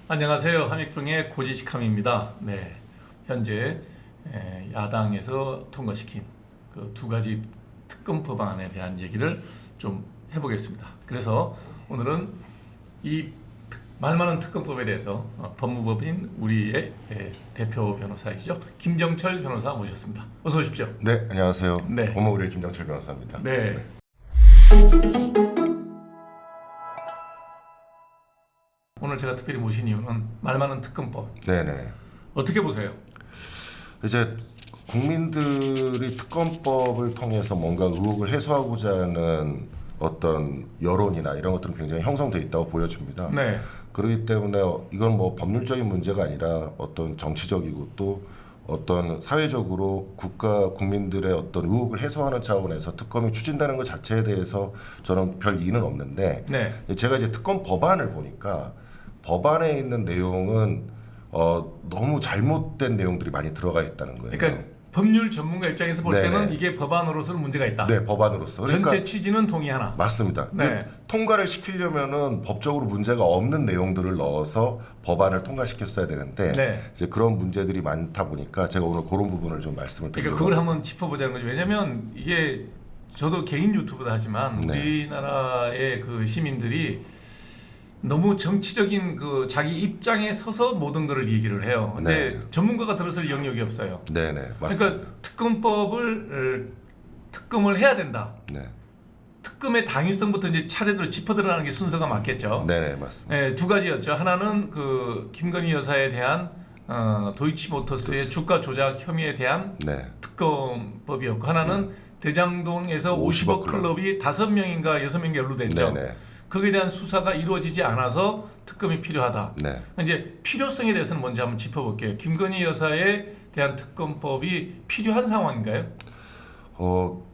안녕하세요. 함익풍의 고지식함입니다. 네, 현재 야당에서 통과시킨 그 두 가지 특검 법안에 대한 얘기를 좀 해보겠습니다. 그래서 오늘은 이 말 많은 특검법에 대해서 법무법인 우리의 대표 변호사이죠. 김정철 변호사 모셨습니다. 어서 오십시오. 네, 안녕하세요. 네. 법무부의 김정철 변호사입니다. 네. 오늘 제가 특별히 모신 이유는 말 많은 특검법. 네네. 어떻게 보세요? 이제 국민들이 특검법을 통해서 뭔가 의혹을 해소하고자 하는 어떤 여론이나 이런 것들은 굉장히 형성돼 있다고 보여집니다. 네. 그렇기 때문에 이건 뭐 법률적인 문제가 아니라 어떤 정치적이고 또 어떤 사회적으로 국가 국민들의 어떤 의혹을 해소하는 차원에서 특검이 추진되는 것 자체에 대해서 저는 별 이의는 없는데 네. 제가 이제 특검 법안을 보니까 법안에 있는 내용은 너무 잘못된 내용들이 많이 들어가 있다는 거예요. 그러니까 법률 전문가 입장에서 볼 네네. 때는 이게 법안으로서는 문제가 있다. 네, 법안으로서. 그러니까 전체 취지는 동의하나. 맞습니다. 네. 통과를 시키려면은 법적으로 문제가 없는 내용들을 넣어서 법안을 통과시켰어야 되는데 네. 이제 그런 문제들이 많다 보니까 제가 오늘 그런 부분을 좀 말씀을 드리려고. 그러니까 그걸 한번 짚어보자는 거죠. 왜냐하면 이게 저도 개인 유튜브도 하지만 네. 우리나라의 그 시민들이 너무 정치적인 그 자기 입장에 서서 모든 것을 얘기를 해요. 근데 네. 전문가가 들었을 영역이 없어요. 네네, 맞습니다. 그러니까 특검을 해야 된다. 네, 특검의 당위성부터 이제 차례대로 짚어드러나는 게 순서가 맞겠죠. 네네, 맞습니다. 네, 두 가지였죠. 하나는 그 김건희 여사에 대한 도이치모터스의 주가 조작 혐의에 대한 네, 특검법이었고, 하나는 대장동에서 50억 50억 클럽이 5명인가 6명이 연루됐죠. 네네, 거기에 대한 수사가 이루어지지 않아서 특검이 필요하다. 네. 이제 필요성에 대해서는 먼저 한번 짚어볼게요. 김건희 여사에 대한 특검법이 필요한 상황인가요?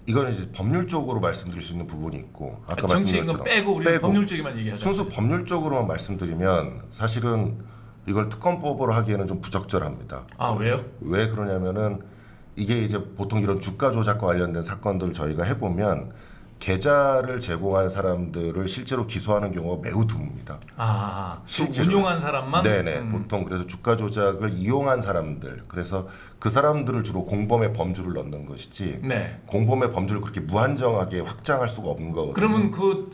이거는 이제 법률적으로 말씀드릴 수 있는 부분이 있고 아까 정치인 건 말씀드린 것처럼 빼고 우리 법률적이만 얘기하자. 순수 법률적으로만 말씀드리면 사실은 이걸 특검법으로 하기에는 좀 부적절합니다. 아, 왜요? 왜 그러냐면은 이게 이제 보통 이런 주가 조작과 관련된 사건들 저희가 해보면 계좌를 제공한 사람들을 실제로 기소하는 경우가 매우 드뭅니다. 아, 실제로. 운용한 사람만? 네네. 보통 그래서 주가 조작을 이용한 사람들, 그래서 그 사람들을 주로 공범의 범주를 넣는 것이지 네. 공범의 범주를 그렇게 무한정하게 확장할 수가 없는 거거든요. 그러면 그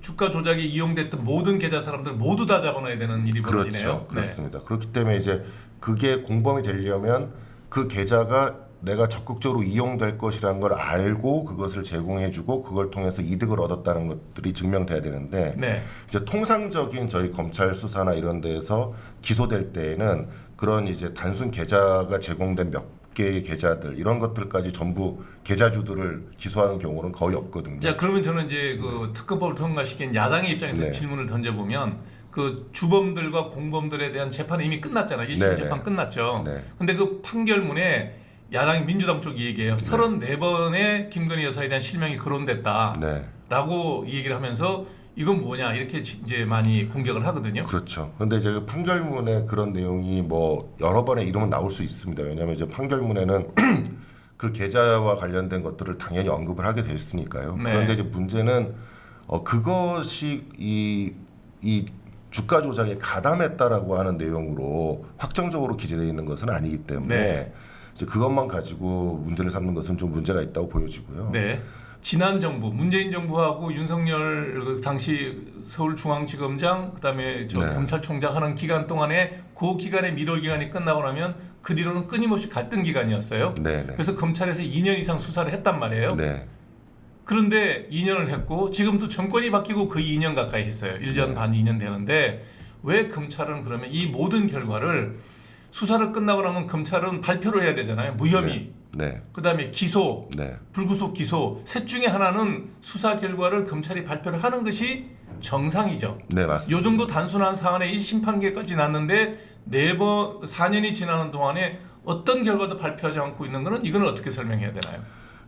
주가 조작이 이용됐던 모든 계좌 사람들 모두 다 잡아놔야 되는 일이 벌어지네요. 그렇죠. 그렇습니다. 그렇기 때문에 이제 그게 공범이 되려면 그 계좌가 내가 적극적으로 이용될 것이라는 걸 알고 그것을 제공해주고 그걸 통해서 이득을 얻었다는 것들이 증명돼야 되는데 네. 이제 통상적인 저희 검찰 수사나 이런 데에서 기소될 때에는 그런 이제 단순 계좌가 제공된 몇 개의 계좌들 이런 것들까지 전부 계좌주들을 기소하는 경우는 거의 없거든요. 자, 그러면 저는 이제 그 특검법을 통과시킨 야당의 입장에서 네. 질문을 던져보면 그 주범들과 공범들에 대한 재판이 이미 끝났잖아요. 1심 네네. 재판 끝났죠. 네. 근데 그 판결문에 야당 민주당 쪽이 얘기해요. 34번의 김건희 여사에 대한 실명이 거론됐다. 네. 라고 얘기를 하면서 이건 뭐냐 이렇게 이제 많이 공격을 하거든요. 그렇죠. 그런데 이제 그 판결문에 그런 내용이 뭐 여러 번의 이름은 나올 수 있습니다. 왜냐하면 이제 판결문에는 그 계좌와 관련된 것들을 당연히 언급을 하게 됐으니까요. 네. 그런데 이제 문제는 그것이 이 주가 조작에 가담했다라고 하는 내용으로 확정적으로 기재되어 있는 것은 아니기 때문에 네. 이제 그것만 가지고 문제를 삼는 것은 좀 문제가 있다고 보여지고요. 네. 지난 정부 문재인 정부하고 윤석열 그 당시 서울중앙지검장 그다음에 저 네. 검찰총장 하는 기간 동안에 그 기간의 미뤄 기간이 끝나고 나면 그 뒤로는 끊임없이 갈등 기간이었어요. 네, 네. 그래서 검찰에서 2년 이상 수사를 했단 말이에요. 네. 그런데 2년을 했고 지금도 정권이 바뀌고 그 2년 가까이 했어요. 1년 네. 반 2년 되는데 왜 검찰은 그러면 이 모든 결과를 수사를 끝나고 나면 검찰은 발표를 해야 되잖아요. 무혐의. 네. 그다음에 기소, 네. 불구속 기소 셋 중에 하나는 수사 결과를 검찰이 발표를 하는 것이 정상이죠. 네, 맞습니다. 요 정도 단순한 사안에 1심 판결까지 났는데 4번 4년이 지나는 동안에 어떤 결과도 발표하지 않고 있는 거는 이건 어떻게 설명해야 되나요?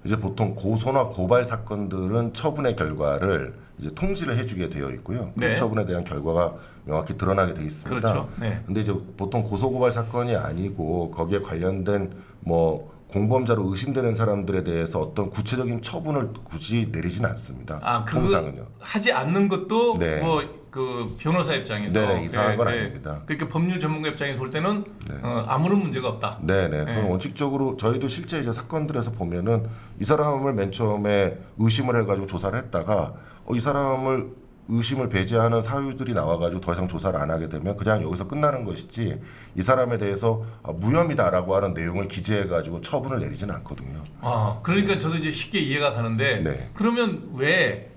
이제 보통 고소나 고발 사건들은 처분의 결과를 이제 통지를 해주게 되어 있고요. 그 네. 처분에 대한 결과가 명확히 드러나게 되어 있습니다. 그렇죠. 네. 근데 이제 보통 고소 고발 사건이 아니고 거기에 관련된 뭐 공범자로 의심되는 사람들에 대해서 어떤 구체적인 처분을 굳이 내리지는 않습니다. 아, 그거 통상은요. 하지 않는 것도 네. 뭐 그 변호사 입장에서 네네, 이상한 건 아닙니다. 그러니까 법률 전문가 입장에서 볼 때는 아무런 문제가 없다. 네네. 네. 그럼 원칙적으로 저희도 실제 이제 사건들에서 보면은 이 사람을 맨 처음에 의심을 해가지고 조사를 했다가 이 사람을 의심을 배제하는 사유들이 나와가지고 더 이상 조사를 안 하게 되면 그냥 여기서 끝나는 것이지 이 사람에 대해서 무혐의다라고 하는 내용을 기재해가지고 처분을 내리지는 않거든요. 아, 그러니까 저도 이제 쉽게 이해가 가는데 네. 그러면 왜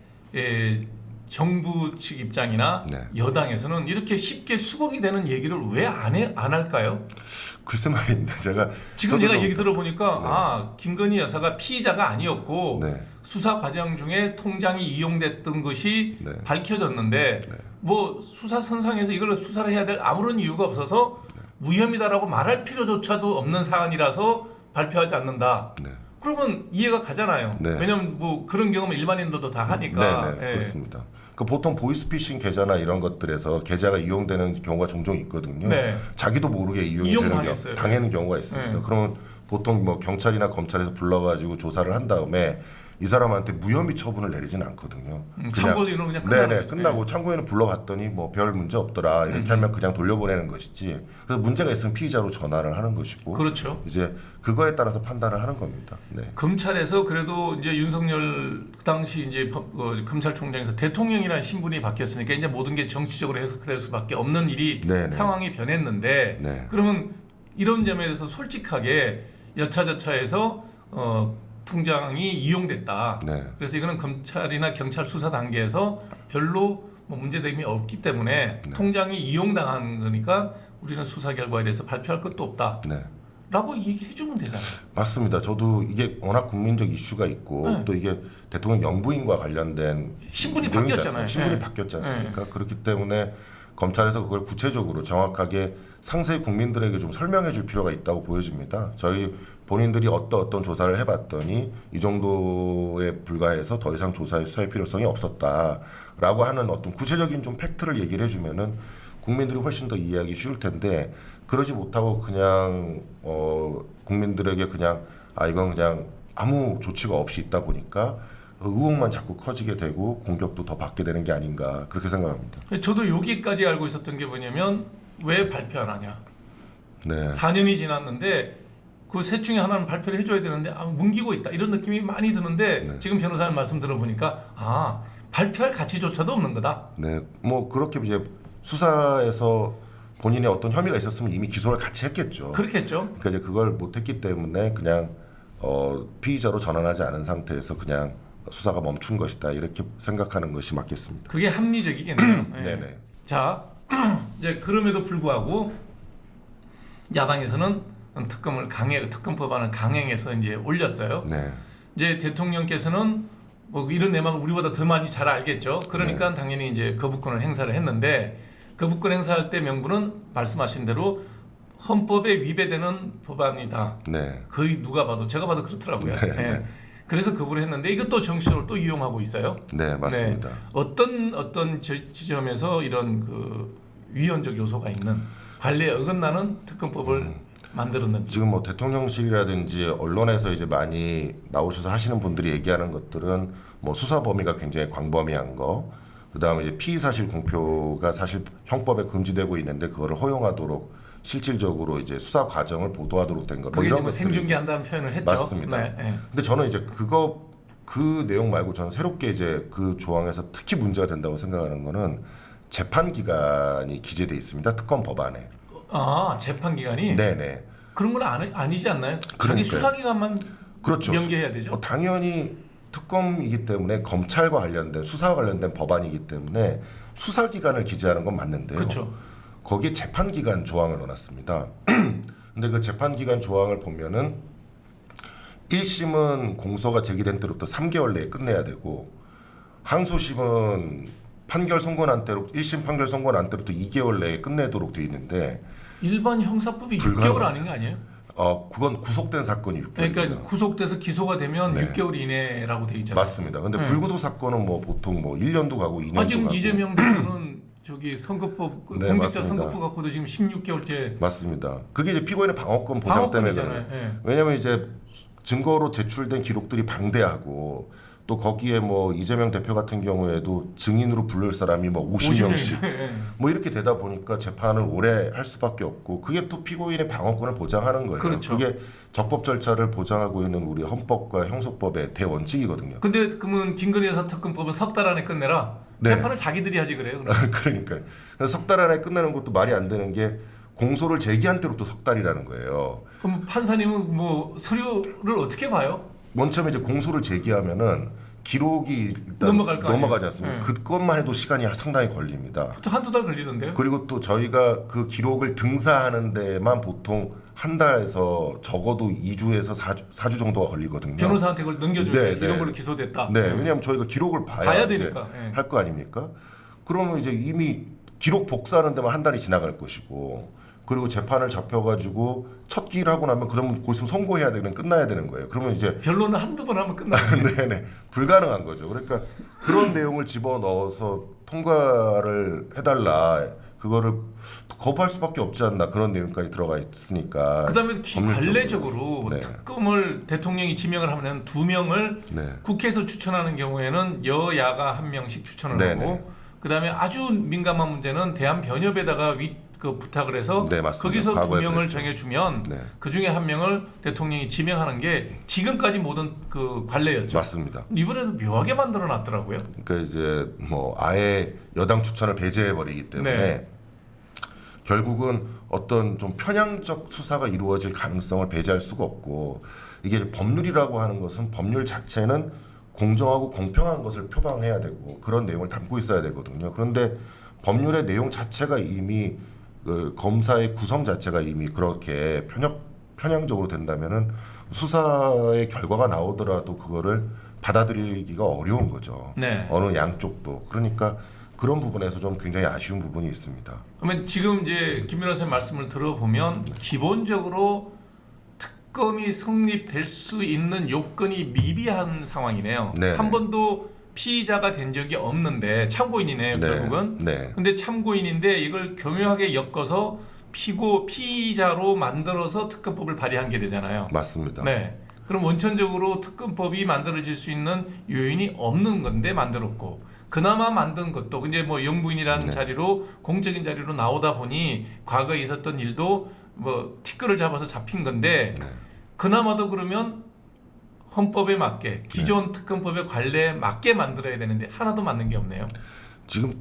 정부 측 입장이나 네. 여당에서는 이렇게 쉽게 수긍이 되는 얘기를 왜 안 할까요? 글쎄 말입니다. 지금 저도 제가 좀- 얘기 들어보니까 네. 아, 김건희 여사가 피의자가 아니었고 네. 수사 과정 중에 통장이 이용됐던 것이 네. 밝혀졌는데 뭐 수사 선상에서 이걸 수사를 해야 될 아무런 이유가 없어서 무혐의다라고 말할 필요조차도 없는 사안이라서 발표하지 않는다. 네. 그러면 이해가 가잖아요. 네. 왜냐면 뭐 그런 경험은 일반인들도 다 하니까. 네네, 예. 그렇습니다. 보통 보이스피싱 계좌나 이런 것들에서 계좌가 이용되는 경우가 종종 있거든요. 네. 자기도 모르게 이용이 이용 되는 당했어요. 당하는 경우가 있습니다. 네. 그러면 보통 뭐 경찰이나 검찰에서 불러가지고 조사를 한 다음에 이 사람한테 무혐의 처분을 내리지는 않거든요. 참고인은 그냥 끝나는 네네 거죠. 끝나고 참고인을 불러봤더니 뭐 별 문제 없더라 이렇게 하면 그냥 돌려보내는 것이지. 그래서 문제가 있으면 피의자로 전화를 하는 것이고. 그렇죠. 이제 그거에 따라서 판단을 하는 겁니다. 네. 검찰에서 그래도 이제 윤석열 그 당시 이제 검찰총장에서 대통령이라는 신분이 바뀌었으니까 이제 모든 게 정치적으로 해석될 수밖에 없는 일이 네네. 상황이 변했는데 네. 그러면 이런 점에 대해서 솔직하게 여차저차해서 통장이 이용됐다. 네. 그래서 이거는 검찰이나 경찰 수사 단계에서 별로 뭐 문제됨이 없기 때문에 네. 통장이 이용당한 거니까 우리는 수사 결과에 대해서 발표할 것도 없다. 네. 라고 얘기해 주면 되잖아요. 맞습니다. 저도 이게 워낙 국민적 이슈가 있고 네. 또 이게 대통령 영부인과 관련된 신분이 내용이지 바뀌었잖아요. 않습니까? 신분이 네. 바뀌었지 않습니까? 그렇기 때문에 검찰에서 그걸 구체적으로 정확하게 상세히 국민들에게 좀 설명해 줄 필요가 있다고 보여집니다. 저희 본인들이 어떤 조사를 해봤더니 이 정도에 불과해서 더 이상 조사에 수사의 필요성이 없었다라고 하는 어떤 구체적인 좀 팩트를 얘기를 해주면은 국민들이 훨씬 더 이해하기 쉬울 텐데 그러지 못하고 그냥 국민들에게 그냥 이건 그냥 아무 조치가 없이 있다 보니까 의혹만 자꾸 커지게 되고 공격도 더 받게 되는 게 아닌가 그렇게 생각합니다. 저도 여기까지 알고 있었던 게 뭐냐면 왜 발표 안 하냐. 네. 4년이 지났는데 그 셋 중에 하나는 발표를 해줘야 되는데 뭉기고 있다 이런 느낌이 많이 드는데 네. 지금 변호사님 말씀 들어보니까 발표할 가치조차도 없는 거다. 네, 뭐 그렇게 이제 수사에서 본인의 어떤 혐의가 있었으면 이미 기소를 같이 했겠죠. 그렇겠죠. 그러니까 이제 그걸 못했기 때문에 그냥 피의자로 전환하지 않은 상태에서 그냥 수사가 멈춘 것이다 이렇게 생각하는 것이 맞겠습니다. 그게 합리적이겠네요. 예. 네네. 자, 이제 그럼에도 불구하고 야당에서는 특검 법안을 강행해서 이제 올렸어요. 네, 이제 대통령께서는 뭐 이런 내막을 우리보다 더 많이 잘 알겠죠. 그러니까 네. 당연히 이제 거부권을 행사를 했는데 거부권 행사할 때 명분은 말씀하신 대로 헌법에 위배되는 법안이다. 네, 거의 누가 봐도 제가 봐도 그렇더라고요. 네, 예. 네. 그래서 거부를 했는데 이것도 정치적으로 또 이용하고 있어요. 네, 맞습니다. 어떤 지점에서 이런 그 위헌적 요소가 있는 관례에 어긋나는 특검법을 만들었는지. 지금 뭐 대통령실이라든지 언론에서 이제 많이 나오셔서 하시는 분들이 얘기하는 것들은 뭐 수사 범위가 굉장히 광범위한 거, 그다음에 이제 피의 사실 공표가 사실 형법에 금지되고 있는데 그거를 허용하도록 실질적으로 이제 수사 과정을 보도하도록 된 거. 그게 이런 뭐 것들이 생중계한다는 표현을 했죠. 맞습니다. 네, 네. 근데 저는 이제 그 내용 말고 저는 새롭게 이제 그 조항에서 특히 문제가 된다고 생각하는 거는 재판 기간이 기재돼 있습니다. 특검 법안에. 재판 기간이 네네. 그런 건 아니지 않나요? 자기 그러니까요. 수사 기간만 그렇죠. 명기해야 되죠. 당연히 특검이기 때문에 검찰과 관련된 수사와 관련된 법안이기 때문에 수사 기간을 기재하는 건 맞는데요. 그렇죠. 거기에 재판 기간 조항을 넣어놨습니다. 근데 그 재판 기간 조항을 보면은 1심은 공소가 제기된 때로부터 3개월 내에 끝내야 되고 항소심은 판결 선고난 때로 1심 판결 선고난 때로부터 2개월 내에 끝내도록 돼 있는데 일반 형사법이 불가능- 6개월 아닌 거 아니에요? 그건 구속된 사건이 6개월입니다. 그러니까 구속돼서 기소가 되면 네. 6개월 이내라고 돼 있잖아요. 맞습니다. 근데 네. 불구속 사건은 뭐 보통 뭐 1년도 가고 2년도 지금 가고 이재명 대표는 저기 선거법 네, 공직자 맞습니다. 선거법 갖고도 지금 16개월째 맞습니다. 그게 이제 피고인의 방어권 보장 때문에 방어권이잖아요. 그래요. 예. 왜냐하면 이제 증거로 제출된 기록들이 방대하고 또 거기에 뭐 이재명 대표 같은 경우에도 증인으로 부를 사람이 뭐 50명씩 예. 뭐 이렇게 되다 보니까 재판을 오래 할 수밖에 없고 그게 또 피고인의 방어권을 보장하는 거예요. 그렇죠. 그게 적법 절차를 보장하고 있는 우리 헌법과 형소법의 대원칙이거든요. 근데 그러면 김건희 여사 특검법을 석 달 안에 끝내라. 네. 재판을 자기들이 하지 그래요. 그럼. 그러니까 석 달 안에 끝나는 것도 말이 안 되는 게 공소를 제기한 때로 또 석 달이라는 거예요. 그럼 판사님은 뭐 서류를 어떻게 봐요? 맨 처음에 이제 공소를 제기하면은 기록이 일단 넘어갈 거 아니에요? 넘어가지 않습니까? 네. 그것만 해도 시간이 상당히 걸립니다. 또 한두 달 걸리던데요? 그리고 또 저희가 그 기록을 등사하는 데만 보통 한 달에서 적어도 2주에서 4주 정도가 걸리거든요. 변호사한테 그걸 넘겨줘야 네, 돼. 이런 네. 걸로 기소됐다. 네, 왜냐하면 저희가 기록을 봐야 이제 되니까. 예. 할 거 아닙니까? 그러면 이제 이미 기록 복사하는 데만 한 달이 지나갈 것이고 그리고 재판을 잡혀가지고 첫 기일 하고 나면 그러면 거기서 선고해야 되는 끝나야 되는 거예요. 그러면 이제 변론은 한두 번 하면 끝나요. 네네 불가능한 거죠. 그러니까 그런 내용을 집어 넣어서 통과를 해달라. 그거를 거부할 수밖에 없지 않나 그런 내용까지 들어가 있으니까. 그다음에 법률적으로. 관례적으로 네. 특검을 대통령이 지명을 하면 2명을 네. 국회에서 추천하는 경우에는 여야가 1명씩 추천을 네네. 하고 그다음에 아주 민감한 문제는 대한변협에다가 그 부탁을 해서 네, 맞습니다. 거기서 과거에 2명을 그랬죠. 정해주면 네. 그 중에 1명을 대통령이 지명하는 게 지금까지 모든 그 관례였죠. 맞습니다. 이번에는 묘하게 만들어 놨더라고요. 그러니까 이제 뭐 아예 여당 추천을 배제해 버리기 때문에 네. 결국은 어떤 좀 편향적 수사가 이루어질 가능성을 배제할 수가 없고 이게 법률이라고 하는 것은 법률 자체는 공정하고 공평한 것을 표방해야 되고 그런 내용을 담고 있어야 되거든요. 그런데 법률의 내용 자체가 이미 그 검사의 구성 자체가 이미 그렇게 편향적으로 된다면은 수사의 결과가 나오더라도 그거를 받아들이기가 어려운 거죠. 네. 어느 양쪽도. 그러니까 그런 부분에서 좀 굉장히 아쉬운 부분이 있습니다. 그러면 지금 이제 김 변호사님 말씀을 들어보면 기본적으로 특검이 성립될 수 있는 요건이 미비한 상황이네요. 네. 한 번도 피의자가 된 적이 없는데 참고인이네요. 결국은. 네. 근데 참고인인데 이걸 교묘하게 엮어서 피의자로 만들어서 특검법을 발의한 게 되잖아요. 맞습니다. 네. 그럼 원천적으로 특검법이 만들어질 수 있는 요인이 없는 건데 만들었고 그나마 만든 것도 이제 뭐 영부인이라는 네. 자리로 공적인 자리로 나오다 보니 과거에 있었던 일도 뭐 티끌을 잡아서 잡힌 건데 네. 그나마도 그러면 헌법에 맞게 기존 특검법의 관례에 맞게 만들어야 되는데 하나도 맞는 게 없네요. 지금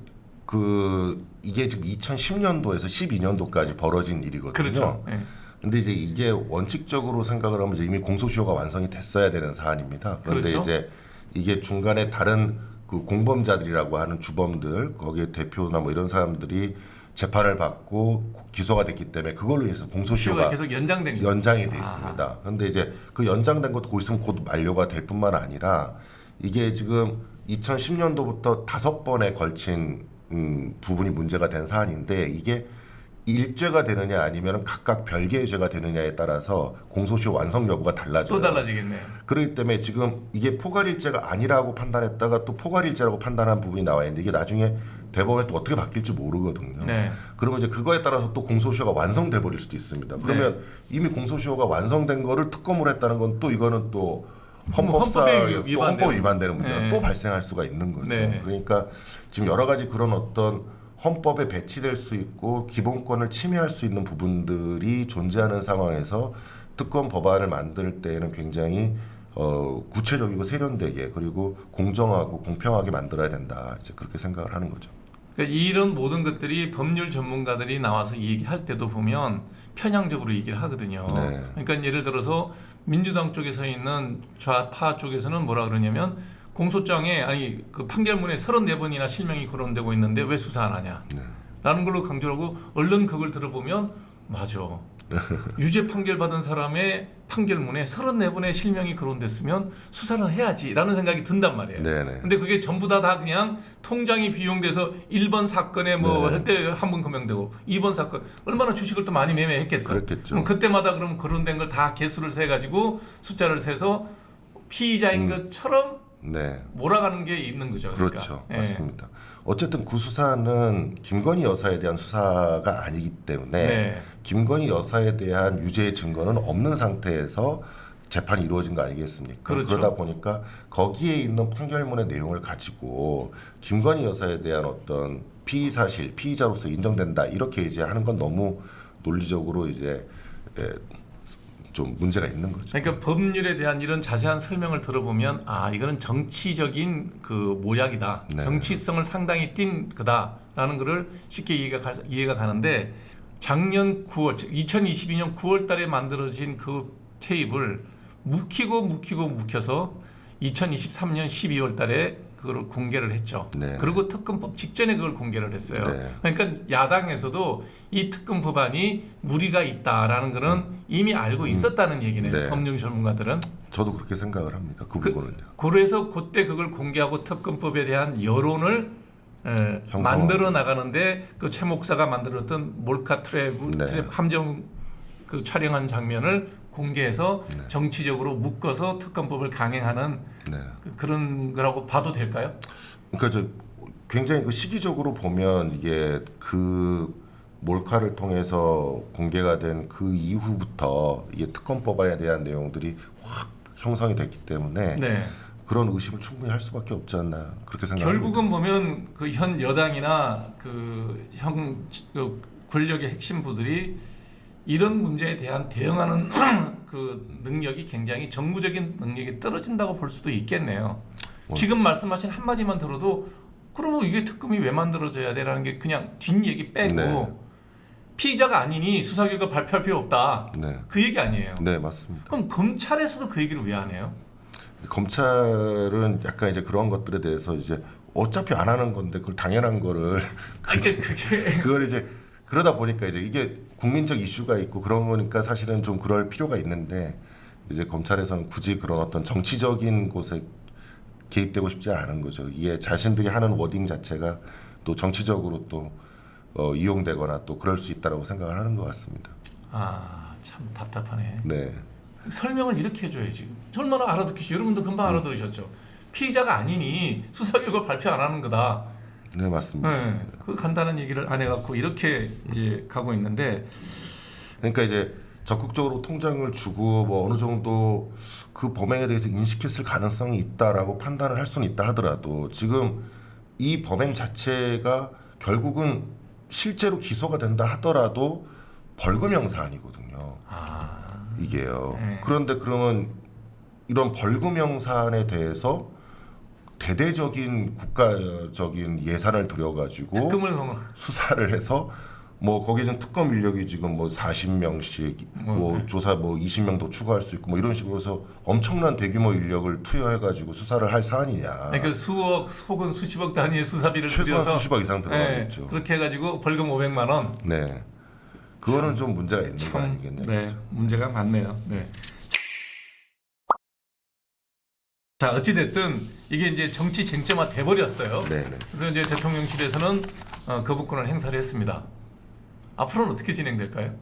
이게 지금 2010년도에서 12년도까지 벌어진 일이거든요. 그렇죠. 네. 근데 이제 이게 원칙적으로 생각을 하면 이제 이미 공소시효가 완성이 됐어야 되는 사안입니다. 그런데 그렇죠. 이제 이게 중간에 다른 그 공범자들이라고 하는 주범들 거기에 대표나 뭐 이런 사람들이 재판을 받고 기소가 됐기 때문에 그걸로 해서 시효가 공소시효가 계속 연장된 거죠. 연장이 돼 있습니다. 그런데 이제 그 연장된 것도 곧 있으면 곧 만료가 될 뿐만 아니라 이게 지금 2010년도부터 5번에 걸친 부분이 문제가 된 사안인데 이게 일죄가 되느냐 아니면 각각 별개의 죄가 되느냐에 따라서 공소시효 완성 여부가 달라져요. 또 달라지겠네요. 그렇기 때문에 지금 이게 포괄일죄가 아니라고 판단했다가 또 포괄일죄라고 판단한 부분이 나와 있는데 이게 나중에 대법원에 또 어떻게 바뀔지 모르거든요. 네. 그러면 이제 그거에 따라서 또 공소시효가 완성돼 버릴 수도 있습니다. 그러면 이미 공소시효가 완성된 거를 특검으로 했다는 건 또 이거는 또 헌법 위반되는 문제가 네. 또 발생할 수가 있는 거죠. 네. 그러니까 지금 여러 가지 그런 어떤 헌법에 배치될 수 있고 기본권을 침해할 수 있는 부분들이 존재하는 상황에서 특검 법안을 만들 때에는 굉장히 구체적이고 세련되게 그리고 공정하고 공평하게 만들어야 된다. 이제 그렇게 생각을 하는 거죠. 그러니까 이런 모든 것들이 법률 전문가들이 나와서 얘기할 때도 보면 편향적으로 얘기를 하거든요. 네. 그러니까 예를 들어서 민주당 쪽에 서 있는 좌파 쪽에서는 뭐라 그러냐면 공소장에 아니 그 판결문에 34번이나 실명이 거론되고 있는데 왜 수사 안 하냐 네. 라는 걸로 강조하고 얼른 그걸 들어보면 맞아. 유죄 판결 받은 사람의 판결문에 34번의 실명이 거론됐으면 수사는 해야지 라는 생각이 든단 말이에요. 네네. 근데 그게 전부 다 그냥 통장이 비용돼서 1번 사건에 뭐 네. 할 때 한 번 금명되고 2번 사건 얼마나 주식을 또 많이 매매했겠어. 그렇겠죠. 그럼 그때마다 그럼 거론된 걸 다 개수를 세 가지고 숫자를 세서 피의자인 것처럼 네. 몰아가는 게 있는 거죠. 그러니까. 그렇죠. 예. 맞습니다. 어쨌든 그 수사는 김건희 여사에 대한 수사가 아니기 때문에 네. 김건희 여사에 대한 유죄의 증거는 없는 상태에서 재판이 이루어진 거 아니겠습니까? 그렇죠. 그러다 보니까 거기에 있는 판결문의 내용을 가지고 김건희 여사에 대한 어떤 피의 사실, 피의자로서 인정된다 이렇게 이제 하는 건 너무 논리적으로 이제 좀 문제가 있는 거죠. 그러니까 법률에 대한 이런 자세한 설명을 들어보면 아 이거는 정치적인 그 모략이다. 네. 정치성을 상당히 띈 거다라는 거를 쉽게 이해가 가는데 작년 9월, 2022년 9월 달에 만들어진 그 테이프를 묵혀서 2023년 12월 달에 그걸 공개를 했죠. 네. 그리고 특검법 직전에 그걸 공개를 했어요. 네. 그러니까 야당에서도 이 특검 법안이 무리가 있다라는 거는 이미 알고 있었다는 얘기네요. 네. 법률 전문가들은. 저도 그렇게 생각을 합니다. 그 부분은요. 그래서 그때 그걸 공개하고 특검법에 대한 여론을 만들어 나가는데 그 최 목사가 만들었던 몰카 트랩 함정 그 촬영한 장면을 공개해서 정치적으로 묶어서 특검법을 강행하는 그런 거라고 봐도 될까요? 그러니까 저 굉장히 그 시기적으로 보면 이게 그 몰카를 통해서 공개가 된 그 이후부터 이게 특검법에 대한 내용들이 확 형성이 됐기 때문에 네. 그런 의심을 충분히 할 수밖에 없지 않나 그렇게 생각합니다. 결국은 보면 그 현 여당이나 그 권력의 핵심부들이 이런 문제에 대한 대응하는 그 능력이 굉장히 정무적인 능력이 떨어진다고 볼 수도 있겠네요. 지금 말씀하신 한마디만 들어도 그러면 이게 특검이 왜 만들어져야 돼라는 게 그냥 뒷얘기 빼고 피의자가 아니니 수사 결과 발표할 필요 없다. 그 얘기 아니에요. 네, 맞습니다. 그럼 검찰에서도 그 얘기를 왜 안 해요? 검찰은 약간 이제 그런 것들에 대해서 이제 어차피 안 하는 건데 그걸 당연한 거를 그걸 이제 그러다 보니까 이제 이게 국민적 이슈가 있고 그런 거니까 사실은 좀 그럴 필요가 있는데 이제 검찰에서는 굳이 그런 어떤 정치적인 곳에 개입되고 싶지 않은 거죠. 이게 자신들이 하는 워딩 자체가 또 정치적으로 또 이용되거나 또 그럴 수 있다라고 생각을 하는 것 같습니다. 아, 참 답답하네. 네. 설명을 이렇게 해줘야지. 얼마나 알아듣겠어요. 여러분도 금방 알아들으셨죠. 피의자가 아니니 수사 결과 발표 안 하는 거다. 네, 맞습니다. 네, 그 간단한 얘기를 안 해갖고 이렇게 이제 가고 있는데. 그러니까 이제 적극적으로 통장을 주고 뭐 어느 정도 그 범행에 대해서 인식했을 가능성이 있다라고 판단을 할 수는 있다 하더라도 지금 이 범행 자체가 결국은 실제로 기소가 된다 하더라도 벌금형 사안이거든요. 이게요. 그런데 그러면 이런 벌금형 사안에 대해서 대대적인 국가적인 예산을 들여가지고 특검을 수사를 해서 뭐 거기에 좀 특검 인력이 지금 뭐 40명씩 뭐 조사 뭐 20명 더 추가할 수 있고 뭐 이런 식으로 해서 엄청난 대규모 인력을 투여해가지고 수사를 할 사안이냐. 그러니까 수억 혹은 수십억 단위의 수사비를 최소한 들여서 수십억 이상 들어가겠죠. 그렇게 해가지고 벌금 500만 원. 네. 그거는 좀 문제가 있는 거 아니겠냐. 네, 문제가 많네요. 네. 자, 어찌 됐든 이게 이제 정치 쟁점화 돼 버렸어요. 네. 그래서 이제 대통령실에서는 거부권을 행사를 했습니다. 앞으로는 어떻게 진행될까요?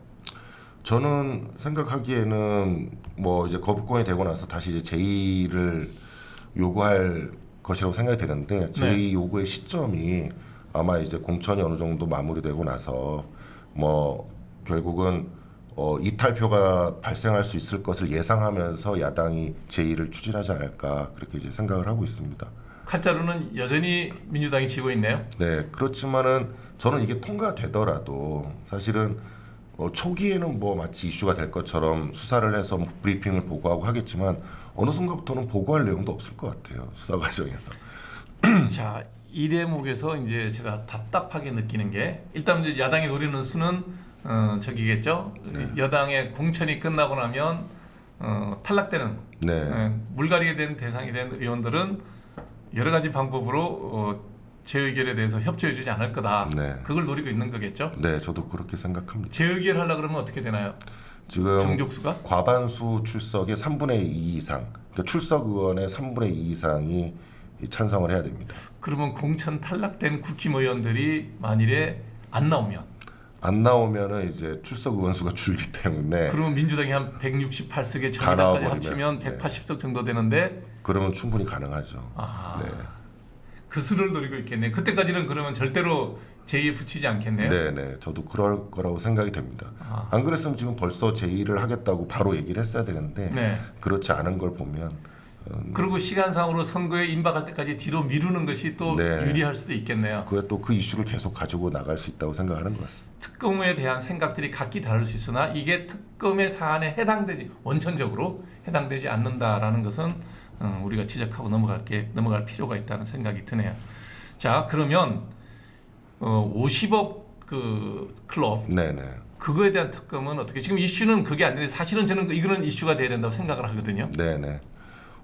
저는 생각하기에는 뭐 이제 거부권이 되고 나서 다시 이제 제의를 요구할 것이라고 생각이 되는데 제의 요구의 시점이 아마 이제 공천이 어느 정도 마무리되고 나서 뭐 결국은 이탈표가 발생할 수 있을 것을 예상하면서 야당이 제의를 추진하지 않을까 그렇게 이제 생각을 하고 있습니다. 칼자루는 여전히 민주당이 쥐고 있네요. 네, 그렇지만은 저는 이게 통과되더라도 사실은 초기에는 뭐 마치 이슈가 될 것처럼 수사를 해서 브리핑을 보고하고 하겠지만 어느 순간부터는 보고할 내용도 없을 것 같아요. 수사 과정에서. 자, 이 대목에서 이제 제가 답답하게 느끼는 게 일단 이제 야당이 노리는 수는 저기겠죠. 여당의 공천이 끝나고 나면 탈락되는 물갈이게 된 대상이 된 의원들은 여러 가지 방법으로 재의결에 대해서 협조해주지 않을 거다. 그걸 노리고 있는 거겠죠. 네, 저도 그렇게 생각합니다. 재의결 하려 그러면 어떻게 되나요? 지금 정족수가? 과반수 출석의 3분의 2 이상, 그러니까 출석 의원의 3분의 2 이상이 찬성을 해야 됩니다. 그러면 공천 탈락된 국힘의원들이 만일에 안 나오면은 이제 출석 의원 수가 줄기 때문에 그러면 민주당이 한 168석에 정의당까지 합치면 180석 정도 되는데 그러면 충분히 가능하죠. 아, 네. 그 수를 노리고 있겠네요. 그때까지는 그러면 절대로 제의에 붙이지 않겠네요. 네네, 저도 그럴 거라고 생각이 됩니다. 아. 안 그랬으면 지금 벌써 제의를 하겠다고 바로 얘기를 했어야 되는데 네. 그렇지 않은 걸 보면 그리고 시간상으로 선거에 임박할 때까지 뒤로 미루는 것이 또 네. 유리할 수도 있겠네요. 그게 또 그 이슈를 계속 가지고 나갈 수 있다고 생각하는 것 같습니다. 특검에 대한 생각들이 각기 다를 수 있으나 이게 특검의 사안에 해당되지 원천적으로 해당되지 않는다라는 것은 우리가 지적하고 넘어갈 필요가 있다는 생각이 드네요. 자, 그러면 50억 그 클럽 네네. 그거에 대한 특검은 어떻게 지금 이슈는 그게 안 되는데 사실은 저는 이거는 이슈가 돼야 된다고 생각을 하거든요. 네네.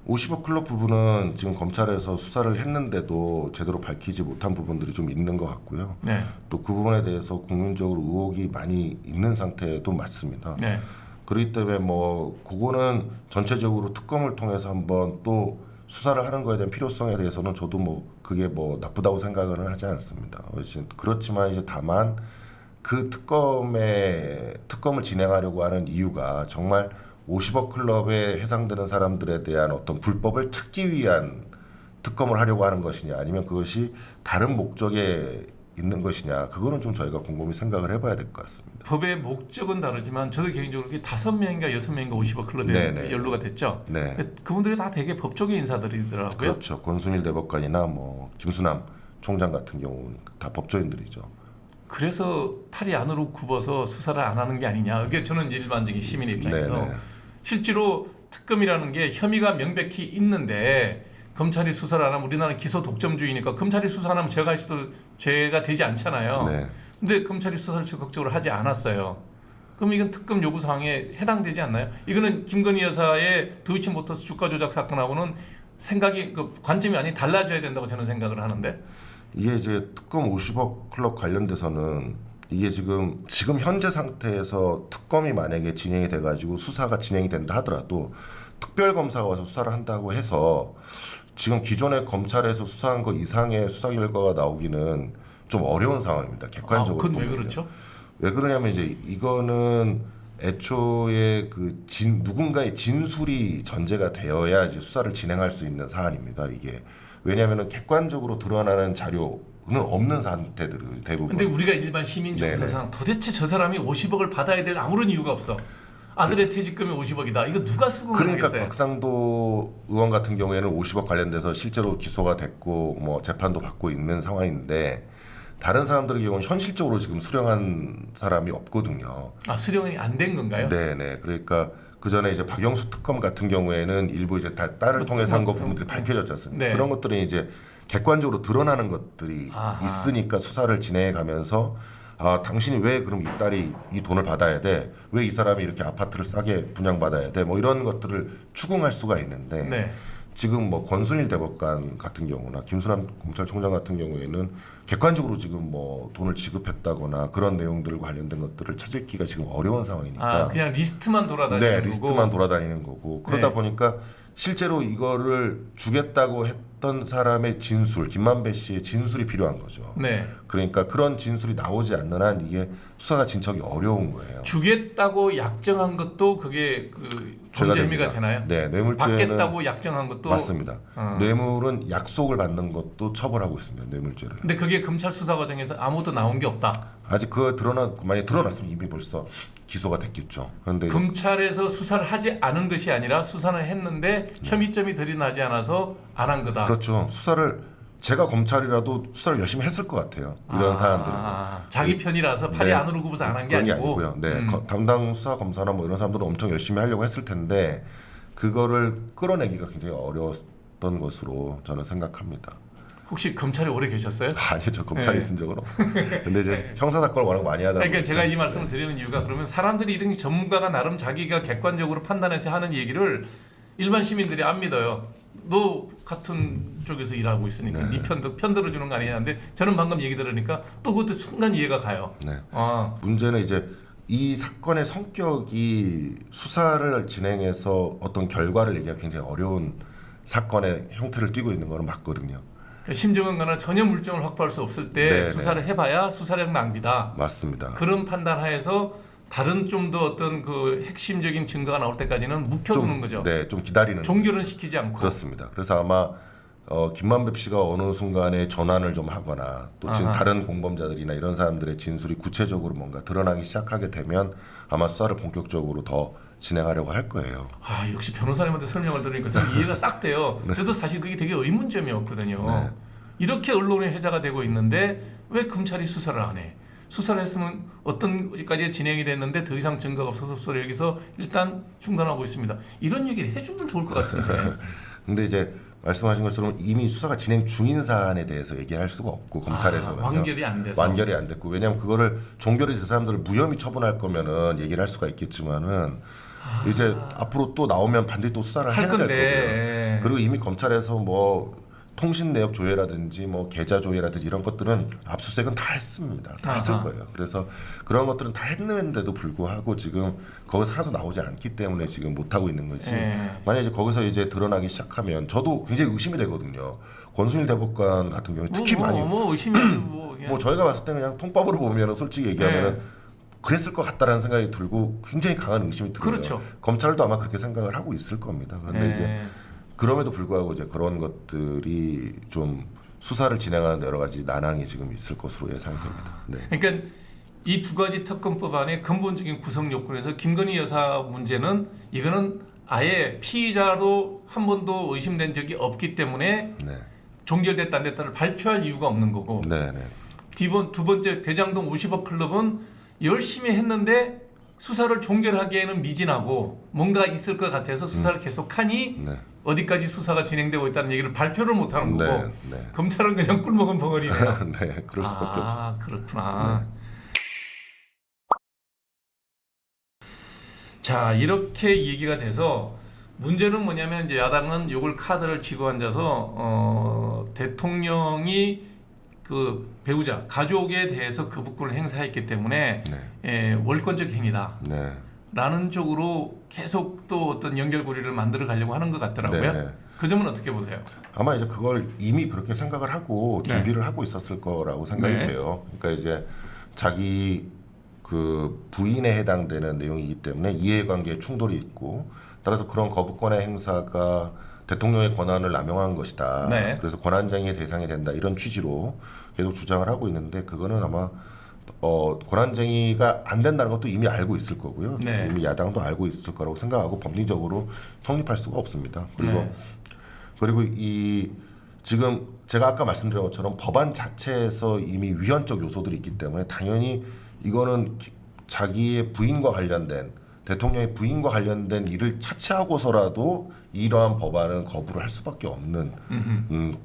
50억 클럽 부분은 지금 검찰에서 수사를 했는데도 제대로 밝히지 못한 부분들이 좀 있는 것 같고요. 네. 또 그 부분에 대해서 국민적으로 의혹이 많이 있는 상태도 맞습니다. 네. 그렇기 때문에 뭐 그거는 전체적으로 특검을 통해서 한번 또 수사를 하는 거에 대한 필요성에 대해서는 저도 뭐 그게 뭐 나쁘다고 생각은 하지 않습니다. 그렇지만 이제 다만 그 특검을 진행하려고 하는 이유가 정말 50억 클럽에 해당되는 사람들에 대한 어떤 불법을 찾기 위한 특검을 하려고 하는 것이냐 아니면 그것이 다른 목적에 있는 것이냐 그거는 좀 저희가 곰곰이 생각을 해봐야 될 것 같습니다. 법의 목적은 다르지만 저도 개인적으로 5명인가 6명인가 50억 클럽에 네네. 연루가 됐죠. 네. 근데 그분들이 다 되게 법조계 인사들이더라고요. 그렇죠. 권순일 대법관이나 뭐 김수남 총장 같은 경우는 다 법조인들이죠. 그래서 팔이 안으로 굽어서 수사를 안 하는 게 아니냐. 그게 저는 이제 일반적인 시민 입장에서 네네. 실제로 특검이라는 게 혐의가 명백히 있는데 검찰이 수사를 안 하면 우리나라는 기소 독점주의니까 검찰이 수사 안 하면 죄가 있어도 죄가 되지 않잖아요. 네. 근데 검찰이 수사를 적극적으로 하지 않았어요. 그럼 이건 특검 요구 사항에 해당되지 않나요? 이거는 김건희 여사의 도이치모터스 주가 조작 사건하고는 생각이 그 관점이 많이 달라져야 된다고 저는 생각을 하는데. 이게 이제 특검 50억 클럽 관련돼서는 이게 지금 현재 상태에서 특검이 만약에 진행이 돼가지고 수사가 진행이 된다 하더라도 특별검사가 와서 수사를 한다고 해서 지금 기존의 검찰에서 수사한 거 이상의 수사 결과가 나오기는 좀 어려운 상황입니다. 객관적으로. 그건 왜 보면요. 그렇죠? 왜 그러냐면 이제 이거는 애초에 누군가의 진술이 전제가 되어야 이제 수사를 진행할 수 있는 사안입니다. 이게 왜냐하면 객관적으로 드러나는 자료는 없는 상태들 대부분. 근데 우리가 일반 시민 정서상 도대체 저 사람이 50억을 받아야 될 아무런 이유가 없어. 아들의 퇴직금이 50억이다. 이거 누가 수긍을 그러니까 하겠어요? 박상도 의원 같은 경우에는 50억 관련돼서 실제로 기소가 됐고 뭐 재판도 받고 있는 상황인데 다른 사람들의 경우는 현실적으로 지금 수령한 사람이 없거든요. 아, 수령이 안 된 건가요? 네네. 그러니까 그 전에 이제 박영수 특검 같은 경우에는 일부 이제 딸을 통해서 한 거 부분들이 밝혀졌지 않습니까? 네. 그런 것들은 이제 객관적으로 드러나는 것들이 아하. 있으니까 수사를 진행해 가면서 아 당신이 왜 그럼 이 딸이 이 돈을 받아야 돼? 왜 이 사람이 이렇게 아파트를 싸게 분양받아야 돼? 뭐 이런 것들을 추궁할 수가 있는데 네. 지금 뭐 권순일 대법관 같은 경우나 김수남 검찰총장 같은 경우에는 객관적으로 지금 뭐 돈을 지급했다거나 그런 내용들과 관련된 것들을 찾을 기가 지금 어려운 상황이니까 아, 그냥 리스트만 돌아다니는 네, 거고. 리스트만 돌아다니는 거고 그러다 네. 보니까 실제로 이거를 주겠다고 했던 사람의 진술, 김만배 씨의 진술이 필요한 거죠. 네. 그러니까 그런 진술이 나오지 않는 한 이게 수사가 진척이 어려운 거예요. 주겠다고 약정한 것도 그게 그 존재 혐의가 되나요? 네, 뇌물죄는 받겠다고 약정한 것도 맞습니다. 뇌물은 약속을 받는 것도 처벌하고 있습니다. 뇌물죄를. 근데 그게 검찰 수사 과정에서 아무것도 나온 게 없다. 아직 만약 드러났으면 이미 벌써 기소가 됐겠죠. 그런데 검찰에서 수사를 하지 않은 것이 아니라 수사는 했는데 혐의점이 드러나지 않아서 안 한 거다. 그렇죠. 제가 검찰이라도 수사를 열심히 했을 것 같아요. 이런 사안들은. 자기 편이라서 팔이 네. 안으로 굽어서 안 한 게 그런 게 아니고. 아니고요. 네, 담당 수사 검사나 뭐 이런 사람들은 엄청 열심히 하려고 했을 텐데 그거를 끌어내기가 굉장히 어려웠던 것으로 저는 생각합니다. 혹시 검찰에 오래 계셨어요? 아니요, 저 검찰에 네. 있은 적은 없어요. 근데 이제 형사 사건을 워낙 많이 하다 보니까. 그러니까 제가 이 말씀을 드리는 이유가 그러면 사람들이 이런 게 전문가가 나름 자기가 객관적으로 판단해서 하는 얘기를 일반 시민들이 안 믿어요. 너 같은 쪽에서 일하고 있으니까 네 편 들어주는 거 아니냐는데 저는 방금 얘기 들으니까 또 그것도 순간 이해가 가요. 네. 문제는 이제 이 사건의 성격이 수사를 진행해서 어떤 결과를 얘기하기 굉장히 어려운 사건의 형태를 띠고 있는 거는 맞거든요. 그러니까 심정은가는 전혀 물증을 확보할 수 없을 때 네네. 수사를 해봐야 수사력 낭비다. 맞습니다. 그런 판단하에서 다른 좀 더 어떤 그 핵심적인 증거가 나올 때까지는 묵혀두는 거죠. 네, 좀 기다리는. 종결은 시키지 않고. 그렇습니다. 그래서 아마 김만배 씨가 어느 순간에 전환을 좀 하거나 또 지금 아하. 다른 공범자들이나 이런 사람들의 진술이 구체적으로 뭔가 드러나기 시작하게 되면 아마 수사를 본격적으로 더 진행하려고 할 거예요. 아 역시 변호사님한테 설명을 들으니까 저는 이해가 싹 돼요. 저도 사실 그게 되게 의문점이었거든요. 네. 이렇게 언론에 회자가 되고 있는데 왜 검찰이 수사를 안 해? 수사를 했으면 어떤 어디까지 진행이 됐는데 더 이상 증거가 없어서 수사를 여기서 일단 중단하고 있습니다. 이런 얘기를 해주면 좋을 것 같은데. 근데 이제 말씀하신 것처럼 이미 수사가 진행 중인 사안에 대해서 얘기할 수가 없고 검찰에서는 완결이 안 돼서. 완결이 안 됐고 왜냐하면 그거를 종결해서 그 사람들을 무혐의 처분할 거면은 얘기를 할 수가 있겠지만은 이제 앞으로 또 나오면 반드시 또 수사를 할 해야 될 건데. 거고요. 그리고 이미 검찰에서 뭐 통신 내역 조회라든지 뭐 계좌 조회라든지 이런 것들은 압수수색은 다 했습니다. 다 했을 아하. 거예요. 그래서 그런 것들은 다 했는데도 불구하고 지금 거기서 하나도 나오지 않기 때문에 지금 못 하고 있는 거지. 만약 이제 거기서 이제 드러나기 시작하면 저도 굉장히 의심이 되거든요. 권순일 대법관 같은 경우에 특히 많이 의심이 뭐 저희가 봤을 때 그냥 통법으로 보면 솔직히 얘기하면은 그랬을 것 같다라는 생각이 들고 굉장히 강한 의심이 들어요. 그렇죠. 검찰도 아마 그렇게 생각을 하고 있을 겁니다. 그런데 이제 그럼에도 불구하고 이제 그런 것들이 좀 수사를 진행하는 여러 가지 난항이 지금 있을 것으로 예상이 됩니다. 네. 그러니까 이 두 가지 특검법안의 근본적인 구성 요건에서 김건희 여사 문제는 이거는 아예 피의자로 한 번도 의심된 적이 없기 때문에 네. 종결됐다 안 됐다를 발표할 이유가 없는 거고 네, 네. 두 번째 대장동 50억 클럽은 열심히 했는데 수사를 종결하기에는 미진하고 뭔가 있을 것 같아서 수사를 계속하니 네. 어디까지 수사가 진행되고 있다는 얘기를 발표를 못하는 거고 네, 네. 검찰은 그냥 꿀먹은 벙어리네요. 네, 그럴 수밖에 없어요. 그렇구나. 자 이렇게 얘기가 돼서 문제는 뭐냐면 이제 야당은 요걸 카드를 쥐고 앉아서 대통령이 그 배우자 가족에 대해서 거부권을 행사했기 때문에 월권적 행위다. 네. 라는 쪽으로 계속 또 어떤 연결고리를 만들어 가려고 하는 것 같더라고요. 네. 그 점은 어떻게 보세요? 아마 이제 그걸 이미 그렇게 생각을 하고 준비를 하고 있었을 거라고 생각이 돼요. 그러니까 이제 자기 그 부인에 해당되는 내용이기 때문에 이해관계에 충돌이 있고 따라서 그런 거부권의 행사가 대통령의 권한을 남용한 것이다. 네. 그래서 권한쟁의의 대상이 된다 이런 취지로 계속 주장을 하고 있는데 그거는 아마 권한쟁의가 안 된다는 것도 이미 알고 있을 거고요. 네. 이미 야당도 알고 있을 거라고 생각하고 법리적으로 성립할 수가 없습니다. 그리고 이 지금 제가 아까 말씀드린 것처럼 법안 자체에서 이미 위헌적 요소들이 있기 때문에 당연히 이거는 자기의 부인과 관련된 대통령의 부인과 관련된 일을 차치하고서라도 이러한 법안은 거부를 할 수밖에 없는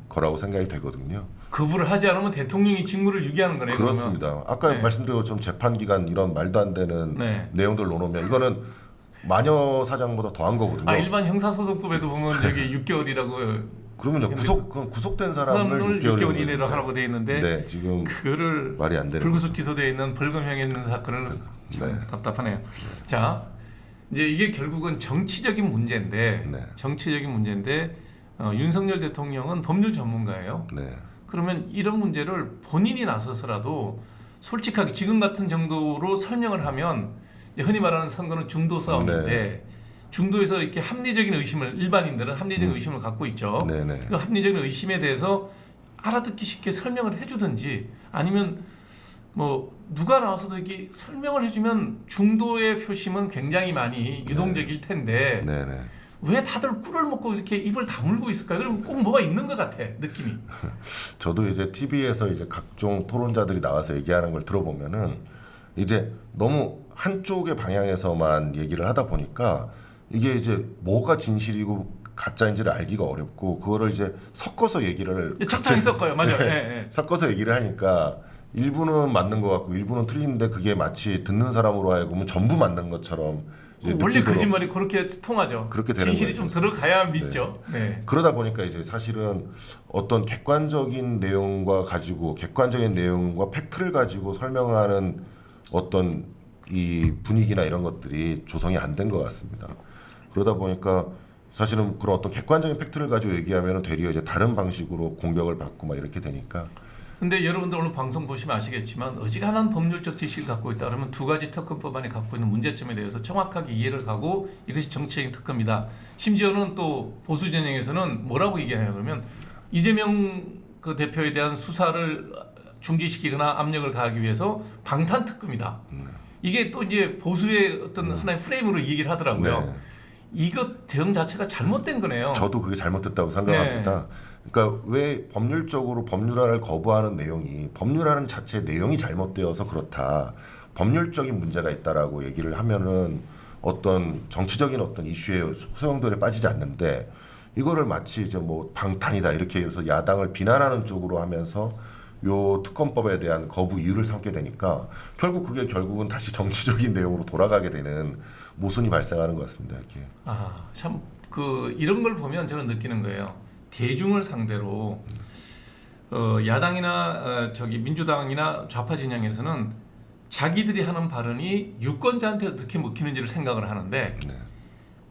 거라고 생각이 되거든요. 거부를 하지 않으면 대통령이 직무를 유기하는 거네요. 그렇습니다. 그러면. 아까 말씀드린 것처럼 재판 기간 이런 말도 안 되는 내용들 놓으면 이거는 마녀 사장보다 더한 거거든요. 일반 형사소송법에도 보면 여기 6개월이라고 그러면요 구속된 사람을 6개월 이내로 하라고 돼 있는데 지금 그거를 말이 안 되는 불구속 기소되어 있는 벌금형에 있는 사건은 참 답답하네요. 자 이제 이게 결국은 정치적인 문제인데 윤석열 대통령은 법률 전문가예요. 그러면 이런 문제를 본인이 나서서라도 솔직하게 지금 같은 정도로 설명을 하면 흔히 말하는 선거는 중도 싸움인데 중도에서 이렇게 합리적인 의심을 일반인들은 합리적인 의심을 갖고 있죠. 그 합리적인 의심에 대해서 알아듣기 쉽게 설명을 해주든지 아니면 뭐 누가 나와서도 이렇게 설명을 해주면 중도의 표심은 굉장히 많이 유동적일 텐데 왜 다들 꿀을 먹고 이렇게 입을 다물고 있을까요? 그럼 꼭 뭐가 있는 것 같아 느낌이. 저도 이제 TV에서 이제 각종 토론자들이 나와서 얘기하는 걸 들어보면은 이제 너무 한쪽의 방향에서만 얘기를 하다 보니까 이게 이제 뭐가 진실이고 가짜인지를 알기가 어렵고 그거를 이제 섞어서 얘기를 적당히 섞어요, 맞아요. 섞어서 얘기를 하니까 일부는 맞는 것 같고 일부는 틀리는데 그게 마치 듣는 사람으로 하여금은 전부 맞는 것처럼 원래 거짓말이 그렇게 통하죠. 그렇게 되는 진실이 거죠. 좀 들어가야 믿죠. 그러다 보니까 이제 사실은 어떤 객관적인 내용과 팩트를 가지고 설명하는 어떤 이 분위기나 이런 것들이 조성이 안 된 것 같습니다. 그러다 보니까 사실은 그런 어떤 객관적인 팩트를 가지고 얘기하면 되려 이제 다른 방식으로 공격을 받고 막 이렇게 되니까 근데 여러분들 오늘 방송 보시면 아시겠지만 어지간한 법률적 지식을 갖고 있다 그러면 두 가지 특검법안이 갖고 있는 문제점에 대해서 정확하게 이해를 하고 이것이 정치적인 특검이다. 심지어는 또 보수 진영에서는 뭐라고 얘기하냐 그러면 이재명 그 대표에 대한 수사를 중지시키거나 압력을 가하기 위해서 방탄 특검이다. 이게 또 이제 보수의 어떤 하나의 프레임으로 얘기를 하더라고요. 네. 이것 대응 자체가 잘못된 거네요. 저도 그게 잘못됐다고 생각합니다. 그러니까 왜 법률적으로 법률화를 거부하는 내용이 법률화는 자체 내용이 잘못되어서 그렇다. 법률적인 문제가 있다라고 얘기를 하면은 어떤 정치적인 어떤 이슈의 소용돌이에 빠지지 않는데 이거를 마치 이제 뭐 방탄이다 이렇게 해서 야당을 비난하는 쪽으로 하면서 요 특검법에 대한 거부 이유를 삼게 되니까 결국 그게 결국은 다시 정치적인 내용으로 돌아가게 되는 모순이 발생하는 것 같습니다. 이렇게. 참 그 이런 걸 보면 저는 느끼는 거예요. 대중을 상대로 야당이나 저기 민주당이나 좌파 진영에서는 자기들이 하는 발언이 유권자한테 어떻게 먹히는지를 생각을 하는데 네.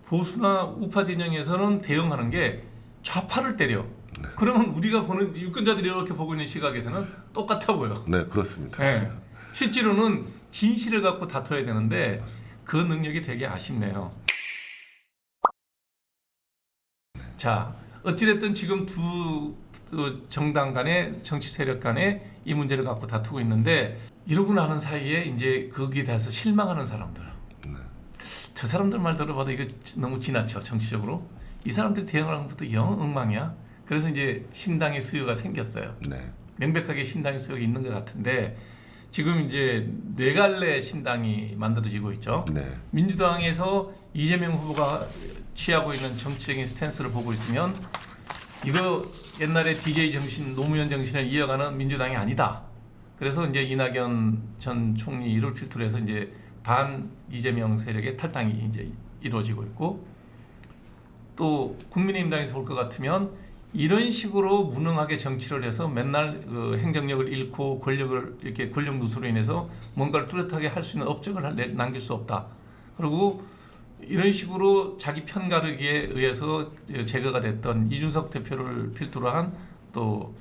보수나 우파 진영에서는 대응하는 게 좌파를 때려. 그러면 우리가 보는 유권자들이 이렇게 보고 있는 시각에서는 똑같아 보여. 네, 그렇습니다. 네. 실제로는 진실을 갖고 다퉈야 되는데 그 능력이 되게 아쉽네요. 자, 어찌됐든 지금 두 정당 간의 정치 세력 간에 이 문제를 갖고 다투고 있는데 이러고 나는 사이에 이제 거기에 대해서 실망하는 사람들. 저 사람들 말 들어봐도 이거 너무 지나쳐 정치적으로. 이 사람들이 대응하는 것도 영 엉망이야. 그래서 이제 신당의 수요가 생겼어요. 네. 명백하게 신당의 수요가 있는 것 같은데 지금 이제 네 갈래 신당이 만들어지고 있죠. 네. 민주당에서 이재명 후보가 취하고 있는 정치적인 스탠스를 보고 있으면 이거 옛날에 DJ 정신, 노무현 정신을 이어가는 민주당이 아니다. 그래서 이제 이낙연 전 총리 이를 필두로 해서 이제 반 이재명 세력의 탈당이 이제 이루어지고 있고 또 국민의힘당에서 볼 것 같으면 이런 식으로 무능하게 정치를 해서 맨날 그 행정력을 잃고 권력을 이렇게 권력 누수로 인해서 뭔가를 뚜렷하게 할 수 있는 업적을 남길 수 없다. 그리고 이런 식으로 자기 편가르기에 의해서 제거가 됐던 이준석 대표를 필두로 한 또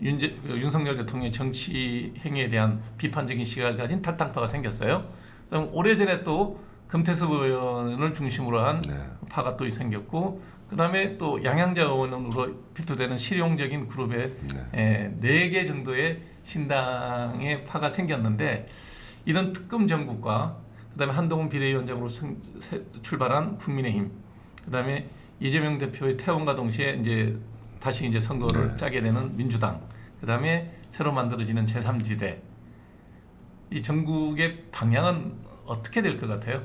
윤석열 대통령의 정치 행위에 대한 비판적인 시각을 가진 탈당파가 생겼어요. 그럼 오래전에 또 금태섭 의원을 중심으로 한 파가 또 생겼고 그다음에 또 양양자 의원으로 필두되는 실용적인 그룹의 4개 정도의 신당의 파가 생겼는데 이런 특검 정국과 그다음에 한동훈 비대위원장으로 출발한 국민의힘 그다음에 이재명 대표의 퇴원과 동시에 이제 다시 이제 선거를 짜게 되는 민주당 그다음에 새로 만들어지는 제3지대 이 전국의 방향은 어떻게 될 것 같아요?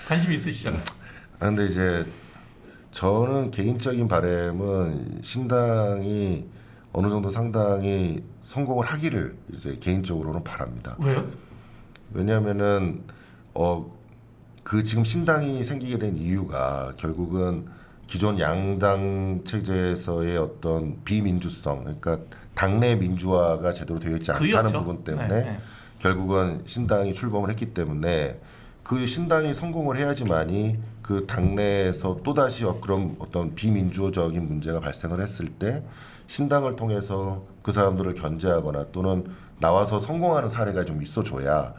관심 있으시잖아요. 근데 이제 저는 개인적인 바람은 신당이 어느 정도 상당히 성공을 하기를 이제 개인적으로는 바랍니다. 왜요? 왜냐하면은 그 지금 신당이 생기게 된 이유가 결국은 기존 양당 체제에서의 어떤 비민주성, 그러니까 당내 민주화가 제대로 되어 있지 않다는 그였죠. 부분 때문에 결국은 신당이 출범을 했기 때문에 그 신당이 성공을 해야지만이 그 당내에서 또다시 그런 어떤 비민주적인 문제가 발생을 했을 때 신당을 통해서 그 사람들을 견제하거나 또는 나와서 성공하는 사례가 좀 있어줘야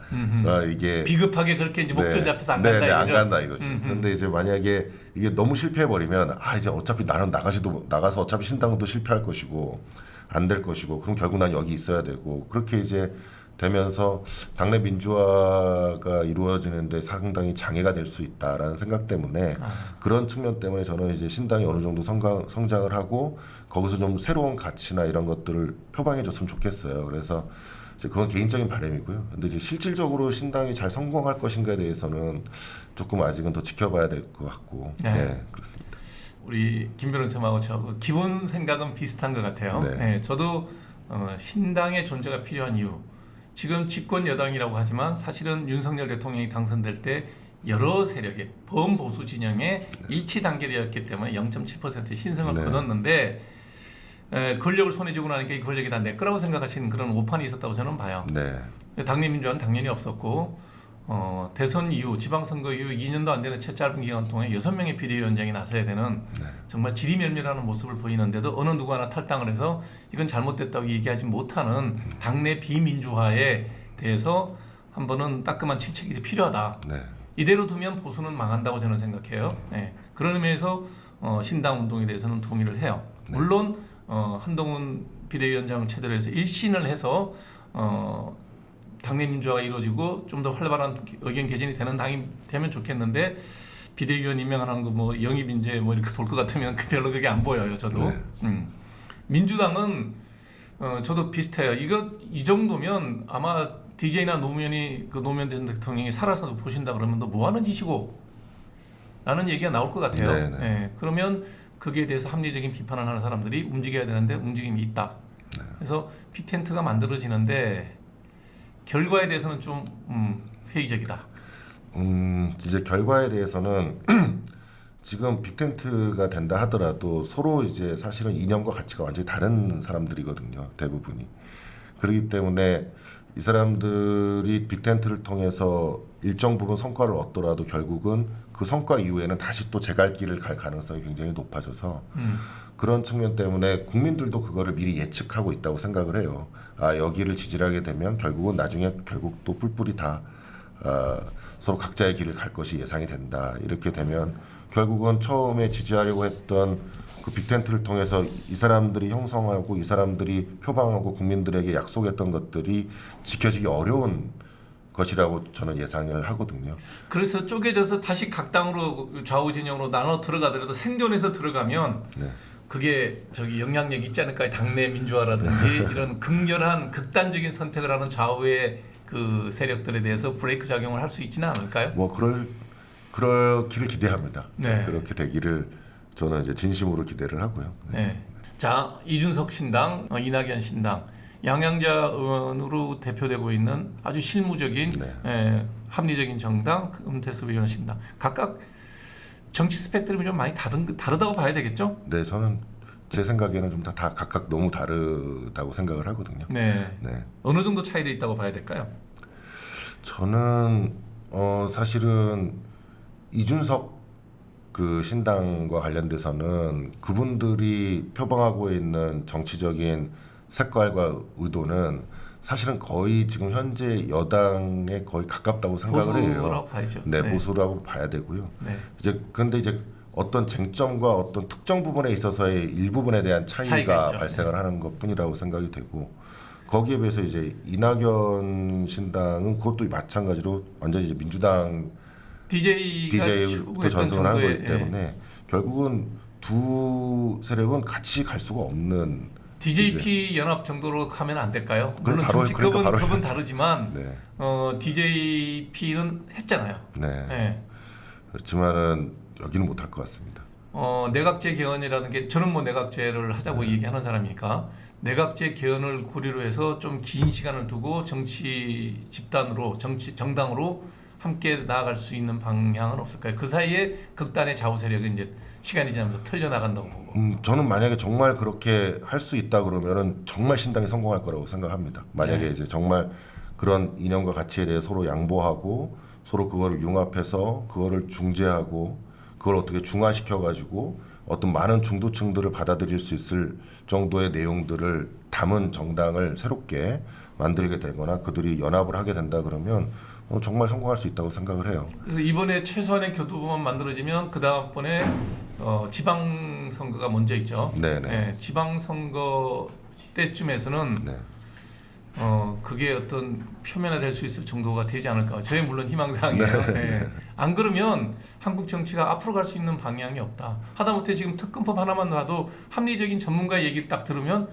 이게 비급하게 그렇게 이제 목줄 잡혀서 안 간다 안 이거죠? 간다 이거죠. 그런데 이제 만약에 이게 너무 실패해 버리면 이제 어차피 나는 나가서 어차피 신당도 실패할 것이고 안 될 것이고 그럼 결국 난 여기 있어야 되고 그렇게 이제 되면서 당내 민주화가 이루어지는데 상당히 장애가 될 수 있다라는 생각 때문에 그런 측면 때문에 저는 이제 신당이 어느 정도 성장을 하고 거기서 좀 새로운 가치나 이런 것들을 표방해줬으면 좋겠어요. 그래서 이제 그건 개인적인 바람이고요. 근데 이제 실질적으로 신당이 잘 성공할 것인가에 대해서는 조금 아직은 더 지켜봐야 될 것 같고 그렇습니다. 우리 김 변호사님하고 저 기본 생각은 비슷한 것 같아요. 저도 신당의 존재가 필요한 이유. 지금 집권 여당이라고 하지만 사실은 윤석열 대통령이 당선될 때 여러 세력의 범보수 진영의 일치 단결이었기 때문에 0.7% 신성을 거뒀는데 권력을 손에 쥐고 나니까 이 권력이 다 내 거라고 생각하시는 그런 오판이 있었다고 저는 봐요. 당내 민주화는 당연히 없었고 대선 이후 지방선거 이후 2년도 안 되는 채 짧은 기간 동안 6명의 비대위원장이 나서야 되는 정말 지리멸멸하는 모습을 보이는데도 어느 누구 하나 탈당을 해서 이건 잘못됐다고 얘기하지 못하는 당내 비민주화에 대해서 한 번은 따끔한 질책이 필요하다. 네. 이대로 두면 보수는 망한다고 저는 생각해요. 네. 그런 의미에서 신당 운동에 대해서는 동의를 해요. 물론 한동훈 비대위원장 체제로 해서 일신을 해서 당내 민주화가 이루어지고 좀 더 활발한 의견 개진이 되는 당이 되면 좋겠는데 비대위원 임명하는 거 뭐 영입 인재 뭐 이렇게 볼 것 같으면 별로 그게 안 보여요. 저도. 네. 민주당은 저도 비슷해요. 이 정도면 아마 DJ나 노무현이 그 노무현 전 대통령이 살아서 보신다 그러면 너 뭐 하는 짓이고 라는 얘기가 나올 것 같아요. 네, 네. 예, 그러면 거기에 대해서 합리적인 비판을 하는 사람들이 움직여야 되는데 움직임이 있다. 그래서 빅텐트가 만들어지는데 결과에 대해서는 좀 회의적이다. 이제 결과에 대해서는 지금 빅텐트가 된다 하더라도 서로 이제 사실은 이념과 가치가 완전히 다른 사람들이거든요. 대부분이. 그렇기 때문에 이 사람들이 빅텐트를 통해서 일정 부분 성과를 얻더라도 결국은 그 성과 이후에는 다시 또 제갈 길을 갈 가능성이 굉장히 높아져서 그런 측면 때문에 국민들도 그거를 미리 예측하고 있다고 생각을 해요. 아, 여기를 지지하게 되면 결국은 나중에 결국 또 뿔뿔이 다 서로 각자의 길을 갈 것이 예상이 된다. 이렇게 되면 결국은 처음에 지지하려고 했던 그 빅텐트를 통해서 이 사람들이 형성하고 이 사람들이 표방하고 국민들에게 약속했던 것들이 지켜지기 어려운 것이라고 저는 예상을 하거든요. 그래서 쪼개져서 다시 각 당으로 좌우 진영으로 나눠 들어가더라도 생존해서 들어가면 네. 그게 저기 영향력 있지 않을까요? 당내 민주화라든지 이런 극렬한 극단적인 선택을 하는 좌우의 그 세력들에 대해서 브레이크 작용을 할 수 있지는 않을까요? 뭐 그렇기를 기대합니다. 네. 그렇게 되기를 저는 이제 진심으로 기대를 하고요. 네. 자, 이준석 신당, 이낙연 신당, 양양자 의원으로 대표되고 있는 아주 실무적인 합리적인 정당, 금태섭 의원 신당. 각각 정치 스펙트럼이 좀 많이 다르다고 봐야 되겠죠? 네, 저는 제 생각에는 좀 다 각각 너무 다르다고 생각을 하거든요. 네. 네. 어느 정도 차이가 있다고 봐야 될까요? 저는 사실은 이준석 그 신당과 관련돼서는 그분들이 표방하고 있는 정치적인 색깔과 의도는 사실은 거의 지금 현재 여당에 거의 가깝다고 생각을 해요. 보수라고 봐야죠. 네, 보수라고 봐야 되고요. 네. 그런데 이제 어떤 쟁점과 어떤 특정 부분에 있어서의 일부분에 대한 차이가 발생을 하는 것뿐이라고 생각이 되고 거기에 비해서 이제 이낙연 신당은 그것도 마찬가지로 완전히 이제 민주당 DJ부터 전승을 한 거기 때문에 결국은 두 세력은 같이 갈 수가 없는 DJP 연합 정도로 가면 안 될까요? 물론 바로, 정치급은 다르지만 네. DJP는 했잖아요. 네. 네. 그렇지만은 여기는 못할 것 같습니다. 내각제 개헌이라는 게 저는 뭐 내각제를 하자고 얘기하는 사람이니까 내각제 개헌을 고리로 해서 좀 긴 시간을 두고 정치 집단으로 정당으로 함께 나아갈 수 있는 방향은 없을까요? 그 사이에 극단의 좌우 세력이 이제 시간이 지나면서 털려 나간다고 보고. 저는 만약에 정말 그렇게 할 수 있다 그러면은 정말 신당이 성공할 거라고 생각합니다. 만약에 이제 정말 그런 이념과 가치에 대해 서로 양보하고 서로 그거를 융합해서 그거를 중재하고 그걸 어떻게 중화시켜 가지고 어떤 많은 중도층들을 받아들일 수 있을 정도의 내용들을 담은 정당을 새롭게 만들게 되거나 그들이 연합을 하게 된다 그러면 정말 성공할 수 있다고 생각을 해요. 그래서 이번에 최소한의 교두보만 만들어지면 그 다음번에 지방선거가 먼저 있죠. 네네. 지방선거 때쯤에서는 네. 그게 어떤 표면화될 수 있을 정도가 되지 않을까. 저의 물론 희망사항이에요. 네. 안 그러면 한국 정치가 앞으로 갈 수 있는 방향이 없다. 하다못해 지금 특검법 하나만 놔도 합리적인 전문가 얘기를 딱 들으면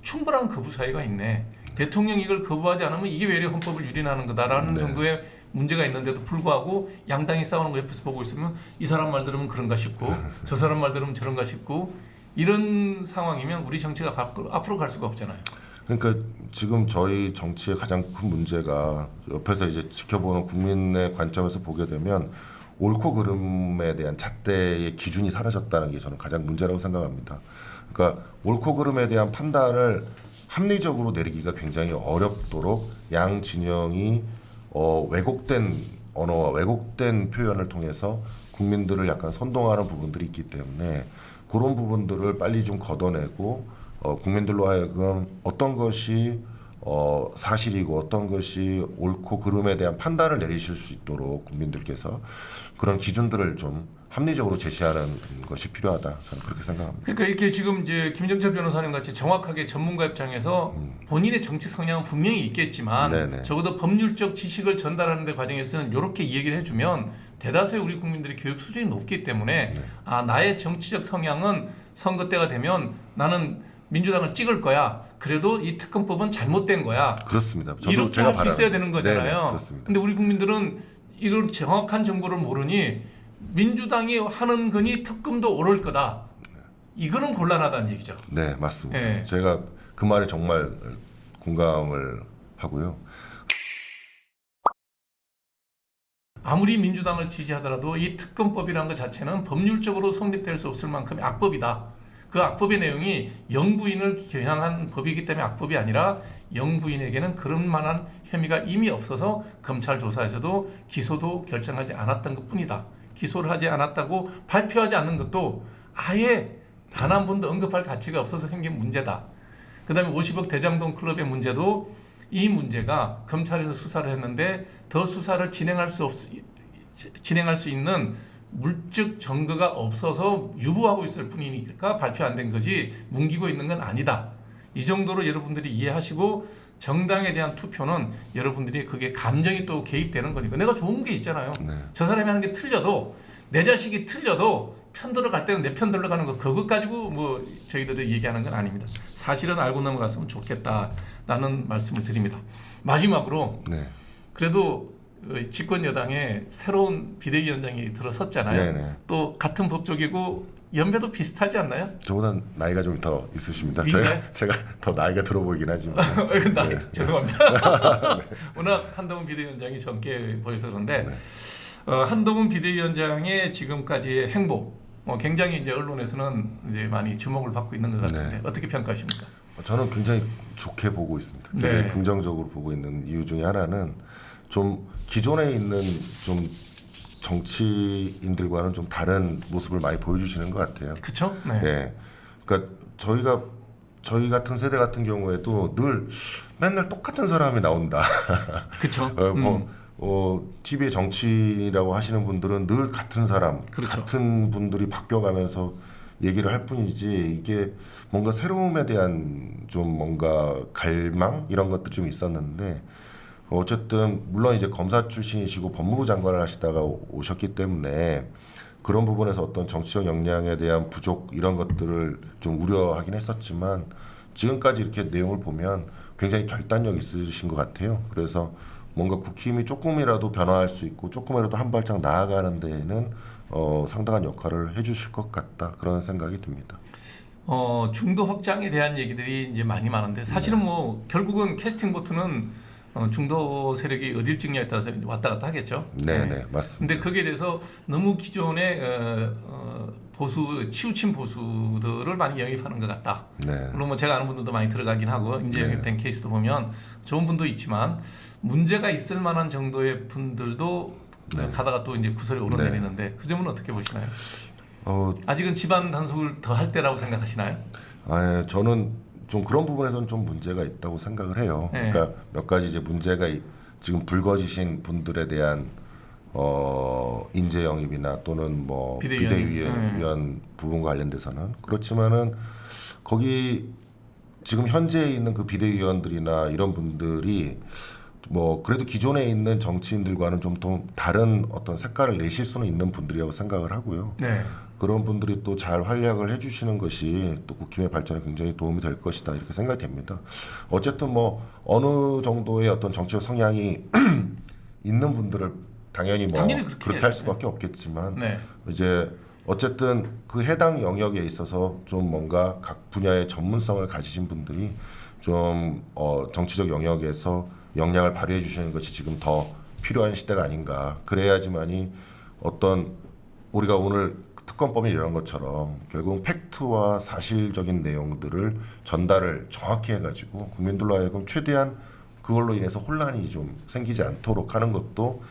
충분한 거부 사유가 있네. 대통령이 이걸 거부하지 않으면 이게 외래 헌법을 유린하는 거다라는 정도의 문제가 있는데도 불구하고 양당이 싸우는 거 옆에서 보고 있으면 이 사람 말 들으면 그런가 싶고 저 사람 말 들으면 저런가 싶고 이런 상황이면 우리 정치가 앞으로 갈 수가 없잖아요. 그러니까 지금 저희 정치의 가장 큰 문제가 옆에서 이제 지켜보는 국민의 관점에서 보게 되면 옳고 그름에 대한 잣대의 기준이 사라졌다는 게 저는 가장 문제라고 생각합니다. 그러니까 옳고 그름에 대한 판단을 합리적으로 내리기가 굉장히 어렵도록 양 진영이 왜곡된 언어와 왜곡된 표현을 통해서 국민들을 약간 선동하는 부분들이 있기 때문에 그런 부분들을 빨리 좀 걷어내고 국민들로 하여금 어떤 것이 사실이고 어떤 것이 옳고 그름에 대한 판단을 내리실 수 있도록 국민들께서 그런 기준들을 좀 합리적으로 제시하는 것이 필요하다. 저는 그렇게 생각합니다. 그러니까 이렇게 지금 이제 김정철 변호사님 같이 정확하게 전문가 입장에서 본인의 정치 성향은 분명히 있겠지만 네네. 적어도 법률적 지식을 전달하는 데 과정에서는 이렇게 얘기를 해주면 대다수의 우리 국민들의 교육 수준이 높기 때문에 아 나의 정치적 성향은 선거 때가 되면 나는 민주당을 찍을 거야. 그래도 이 특검법은 잘못된 거야. 그렇습니다. 저도 이렇게 제가 할 수 있어야 되는 거잖아요. 네네, 그렇습니다. 근데 우리 국민들은 이런 정확한 정보를 모르니 민주당이 하는 거니 특검도 오를 거다. 이거는 곤란하다는 얘기죠. 네, 맞습니다. 네. 제가 그 말에 정말 공감을 하고요. 아무리 민주당을 지지하더라도 이 특검법이라는 것 자체는 법률적으로 성립될 수 없을 만큼 악법이다. 그 악법의 내용이 영부인을 겨냥한 법이기 때문에 악법이 아니라 영부인에게는 그런 만한 혐의가 이미 없어서 검찰 조사에서도 기소도 결정하지 않았던 것뿐이다. 기소를 하지 않았다고 발표하지 않는 것도 아예 단 한 번도 언급할 가치가 없어서 생긴 문제다. 그다음에 50억 대장동 클럽의 문제도 이 문제가 검찰에서 수사를 했는데 더 수사를 진행할 수 있는 물적 증거가 없어서 유보하고 있을 뿐이니까 발표 안 된 거지 뭉기고 있는 건 아니다. 이 정도로 여러분들이 이해하시고 정당에 대한 투표는 여러분들이 그게 감정이 또 개입되는 거니까 내가 좋은 게 있잖아요. 네. 저 사람이 하는 게 틀려도 내 자식이 틀려도 편 들어갈 때는 내 편 들어가는 거 그것 가지고 뭐 저희들이 얘기하는 건 아닙니다. 사실은 알고 넘어갔으면 좋겠다라는 말씀을 드립니다. 마지막으로 네. 그래도 집권 여당에 새로운 비대위원장이 들어섰잖아요. 네네. 또 같은 법조계고 연배도 비슷하지 않나요? 저보다 나이가 좀 더 있으십니다. 있나요? 제가 더 나이가 들어 보이긴 하지만. 네. 죄송합니다. 워낙 한동훈 비대위원장이 젊게 보여서 그런데 네. 한동훈 비대위원장의 지금까지의 행보 굉장히 이제 언론에서는 이제 많이 주목을 받고 있는 것 같은데 네. 어떻게 평가하십니까? 저는 굉장히 좋게 보고 있습니다. 굉장히 네. 긍정적으로 보고 있는 이유 중에 하나는 좀 기존에 있는 좀 정치인들과는 좀 다른 모습을 많이 보여주시는 것 같아요. 그렇죠? 네. 네. 그러니까 저희 같은 세대 같은 경우에도 늘 맨날 똑같은 사람이 나온다. 그렇죠. TV의 정치라고 하시는 분들은 늘 같은 사람, 그렇죠. 같은 분들이 바뀌어가면서 얘기를 할 뿐이지 이게 뭔가 새로움에 대한 좀 뭔가 갈망 이런 것도 좀 있었는데 어쨌든 물론 이제 검사 출신이시고 법무부 장관을 하시다가 오셨기 때문에 그런 부분에서 어떤 정치적 역량에 대한 부족 이런 것들을 좀 우려하긴 했었지만 지금까지 이렇게 내용을 보면 굉장히 결단력 있으신 것 같아요. 그래서 뭔가 국힘이 조금이라도 변화할 수 있고 조금이라도 한 발짝 나아가는 데에는 상당한 역할을 해주실 것 같다 그런 생각이 듭니다. 중도 확장에 대한 얘기들이 이제 많은데 사실은 뭐 결국은 캐스팅 보트는 중도 세력이 어딜 찍냐에 따라서 왔다 갔다 하겠죠. 네, 맞습니다. 근데 거기에 대해서 너무 기존의 치우친 보수들을 많이 영입하는 것 같다. 네. 물론 뭐 제가 아는 분들도 많이 들어가긴 하고 임제 영입된 케이스도 보면 좋은 분도 있지만 문제가 있을 만한 정도의 분들도 가다가 또 이제 구설에 오르내리는데 그 점은 어떻게 보시나요? 아직은 집안 단속을 더 할 때라고 생각하시나요? 아니, 저는 좀 그런 부분에서는 좀 문제가 있다고 생각을 해요. 네. 그러니까 몇 가지 이제 문제가 지금 불거지신 분들에 대한 인재 영입이나 또는 뭐 비대위원 부분과 관련돼서는 그렇지만은 거기 지금 현재에 있는 그 비대위원들이나 이런 분들이 뭐 그래도 기존에 있는 정치인들과는 좀 더 다른 어떤 색깔을 내실 수는 있는 분들이라고 생각을 하고요. 네. 그런 분들이 또 잘 활약을 해주시는 것이 또 국힘의 발전에 굉장히 도움이 될 것이다 이렇게 생각이 됩니다. 어쨌든 뭐 어느 정도의 어떤 정치적 성향이 있는 분들을 당연히 그렇게 할 수밖에 없겠지만 이제 어쨌든 그 해당 영역에 있어서 좀 뭔가 각 분야의 전문성을 가지신 분들이 좀 정치적 영역에서 역량을 발휘해 주시는 것이 지금 더 필요한 시대가 아닌가. 그래야지만이 어떤 우리가 오늘 특검법이 이런 것처럼 결국 팩트와 사실적인 내용들을 전달을 정확히 해가지고 국민들로 하여금 최대한 그걸로 인해서 혼란이 좀 생기지 않도록 하는 것도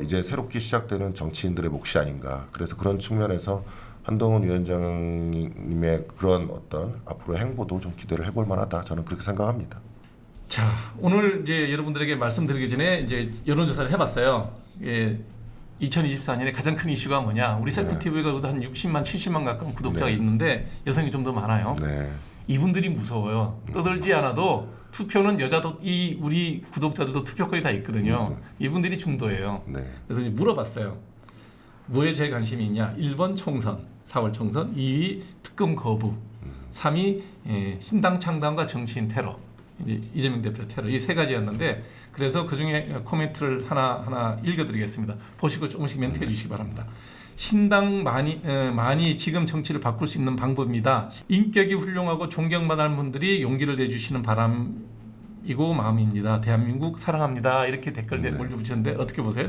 이제 새롭게 시작되는 정치인들의 몫이 아닌가. 그래서 그런 측면에서 한동훈 위원장님의 그런 어떤 앞으로의 행보도 좀 기대를 해볼 만하다. 저는 그렇게 생각합니다. 자, 오늘 이제 여러분들에게 말씀드리기 전에 이제 여론조사를 해봤어요. 2024년에 가장 큰 이슈가 뭐냐? 우리 셀프 TV가 한 60만, 70만 가까운 구독자가 있는데 여성이 좀 더 많아요. 네. 이분들이 무서워요. 떠들지 않아도 투표는 여자도 우리 구독자들도 투표권이 다 있거든요. 이분들이 중도예요. 네. 그래서 이제 물어봤어요. 뭐에 제일 관심이 있냐? 1번 총선, 4월 총선, 2위 특검 거부, 3위 신당 창당과 정치인 테러, 이재명 대표 테러, 이 세 가지였는데 그래서 그 중에 코멘트를 하나 읽어드리겠습니다. 보시고 조금씩 멘트해 주시기 바랍니다. 신당 많이 지금 정치를 바꿀 수 있는 방법입니다. 인격이 훌륭하고 존경받는 분들이 용기를 내주시는 바람이고 마음입니다. 대한민국 사랑합니다. 이렇게 댓글 올려주셨는데 어떻게 보세요?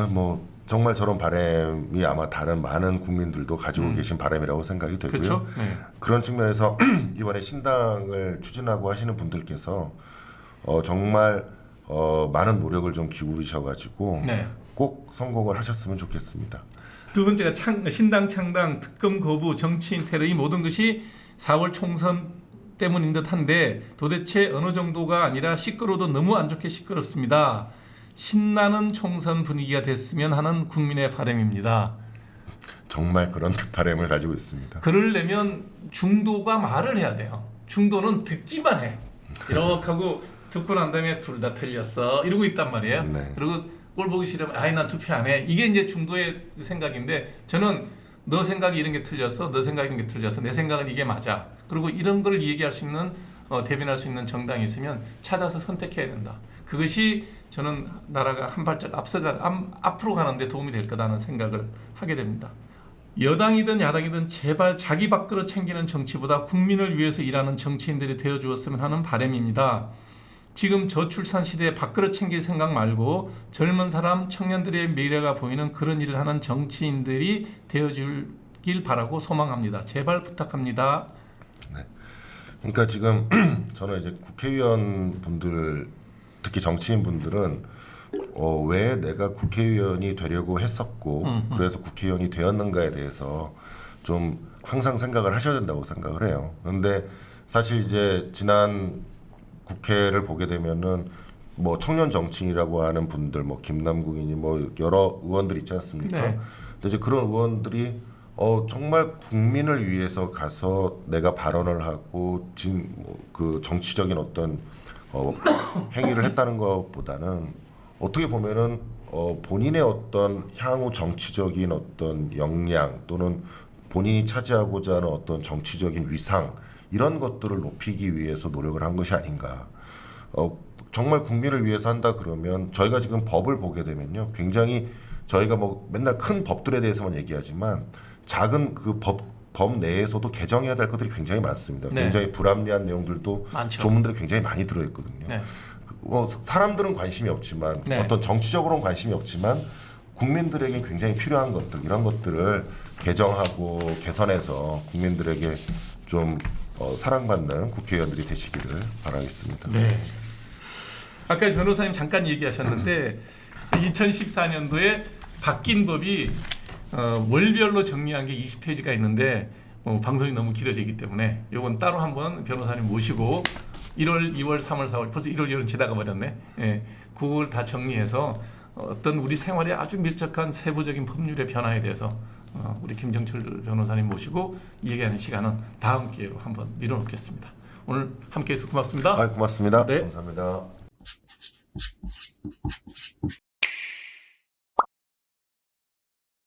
뭐 정말 저런 바람이 아마 다른 많은 국민들도 가지고 계신 바람이라고 생각이 되고요. 그렇죠? 네. 그런 측면에서 이번에 신당을 추진하고 하시는 분들께서 정말 많은 노력을 좀 기울이셔가지고 네. 꼭 성공을 하셨으면 좋겠습니다. 두 번째가 신당 창당, 특검 거부, 정치인 테러 이 모든 것이 4월 총선 때문인 듯한데 도대체 어느 정도가 아니라 시끄러워도 너무 안 좋게 시끄럽습니다. 신나는 총선 분위기가 됐으면 하는 국민의 바람입니다. 정말 그런 바람을 가지고 있습니다. 그러려면 중도가 말을 해야 돼요. 중도는 듣기만 해. 이렇게 하고 듣고 난 다음에 둘 다 틀렸어 이러고 있단 말이에요. 네. 그리고 꼴 보기 싫으면 아이 난 투표 안 해. 이게 이제 중도의 생각인데 저는 너 생각이 이런 게 틀렸어. 너 생각이 이런 게 틀렸어. 내 생각은 이게 맞아. 그리고 이런 걸 얘기할 수 있는 대변할 수 있는 정당이 있으면 찾아서 선택해야 된다. 그것이 저는 나라가 한 발짝 앞으로 가는데 도움이 될 거다는 생각을 하게 됩니다. 여당이든 야당이든 제발 자기 밥그릇 챙기는 정치보다 국민을 위해서 일하는 정치인들이 되어주었으면 하는 바람입니다. 지금 저출산 시대에 밥그릇 챙길 생각 말고 젊은 사람, 청년들의 미래가 보이는 그런 일을 하는 정치인들이 되어주길 바라고 소망합니다. 제발 부탁합니다. 네. 그러니까 지금 저는 이제 국회의원 분들, 특히 정치인 분들은 왜 내가 국회의원이 되려고 했었고 그래서 국회의원이 되었는가에 대해서 좀 항상 생각을 하셔야 된다고 생각을 해요. 그런데 사실 이제 지난 국회를 보게 되면은 뭐 청년 정치인이라고 하는 분들, 뭐 김남국이니 뭐 여러 의원들 있지 않습니까? 네. 근데 이제 그런 의원들이 정말 국민을 위해서 가서 내가 발언을 하고 그 정치적인 어떤 행위를 했다는 것보다는 어떻게 보면은 본인의 어떤 향후 정치적인 어떤 역량 또는 본인이 차지하고자 하는 어떤 정치적인 위상 이런 것들을 높이기 위해서 노력을 한 것이 아닌가. 정말 국민을 위해서 한다 그러면 저희가 지금 법을 보게 되면요, 굉장히 저희가 뭐 맨날 큰 법들에 대해서만 얘기하지만 작은 그 법 내에서도 개정해야 될 것들이 굉장히 많습니다. 네. 굉장히 불합리한 내용들도 많죠. 조문들이 굉장히 많이 들어있거든요. 네. 사람들은 관심이 없지만 네. 어떤 정치적으로는 관심이 없지만 국민들에게 굉장히 필요한 것들 이런 것들을 개정하고 개선해서 국민들에게 좀 사랑받는 국회의원들이 되시기를 바라겠습니다. 네. 아까 변호사님 잠깐 얘기하셨는데 2014년도에 바뀐 법이 월별로 정리한 게 20페이지가 있는데 방송이 너무 길어지기 때문에 이건 따로 한번 변호사님 모시고 1월, 2월, 3월, 4월 벌써 1월, 2월은 지나가 버렸네. 예, 그걸 다 정리해서 어떤 우리 생활에 아주 밀접한 세부적인 법률의 변화에 대해서 우리 김정철 변호사님 모시고 얘기하는 시간은 다음 기회로 한번 미뤄놓겠습니다. 오늘 함께해서 고맙습니다. 고맙습니다. 네. 감사합니다.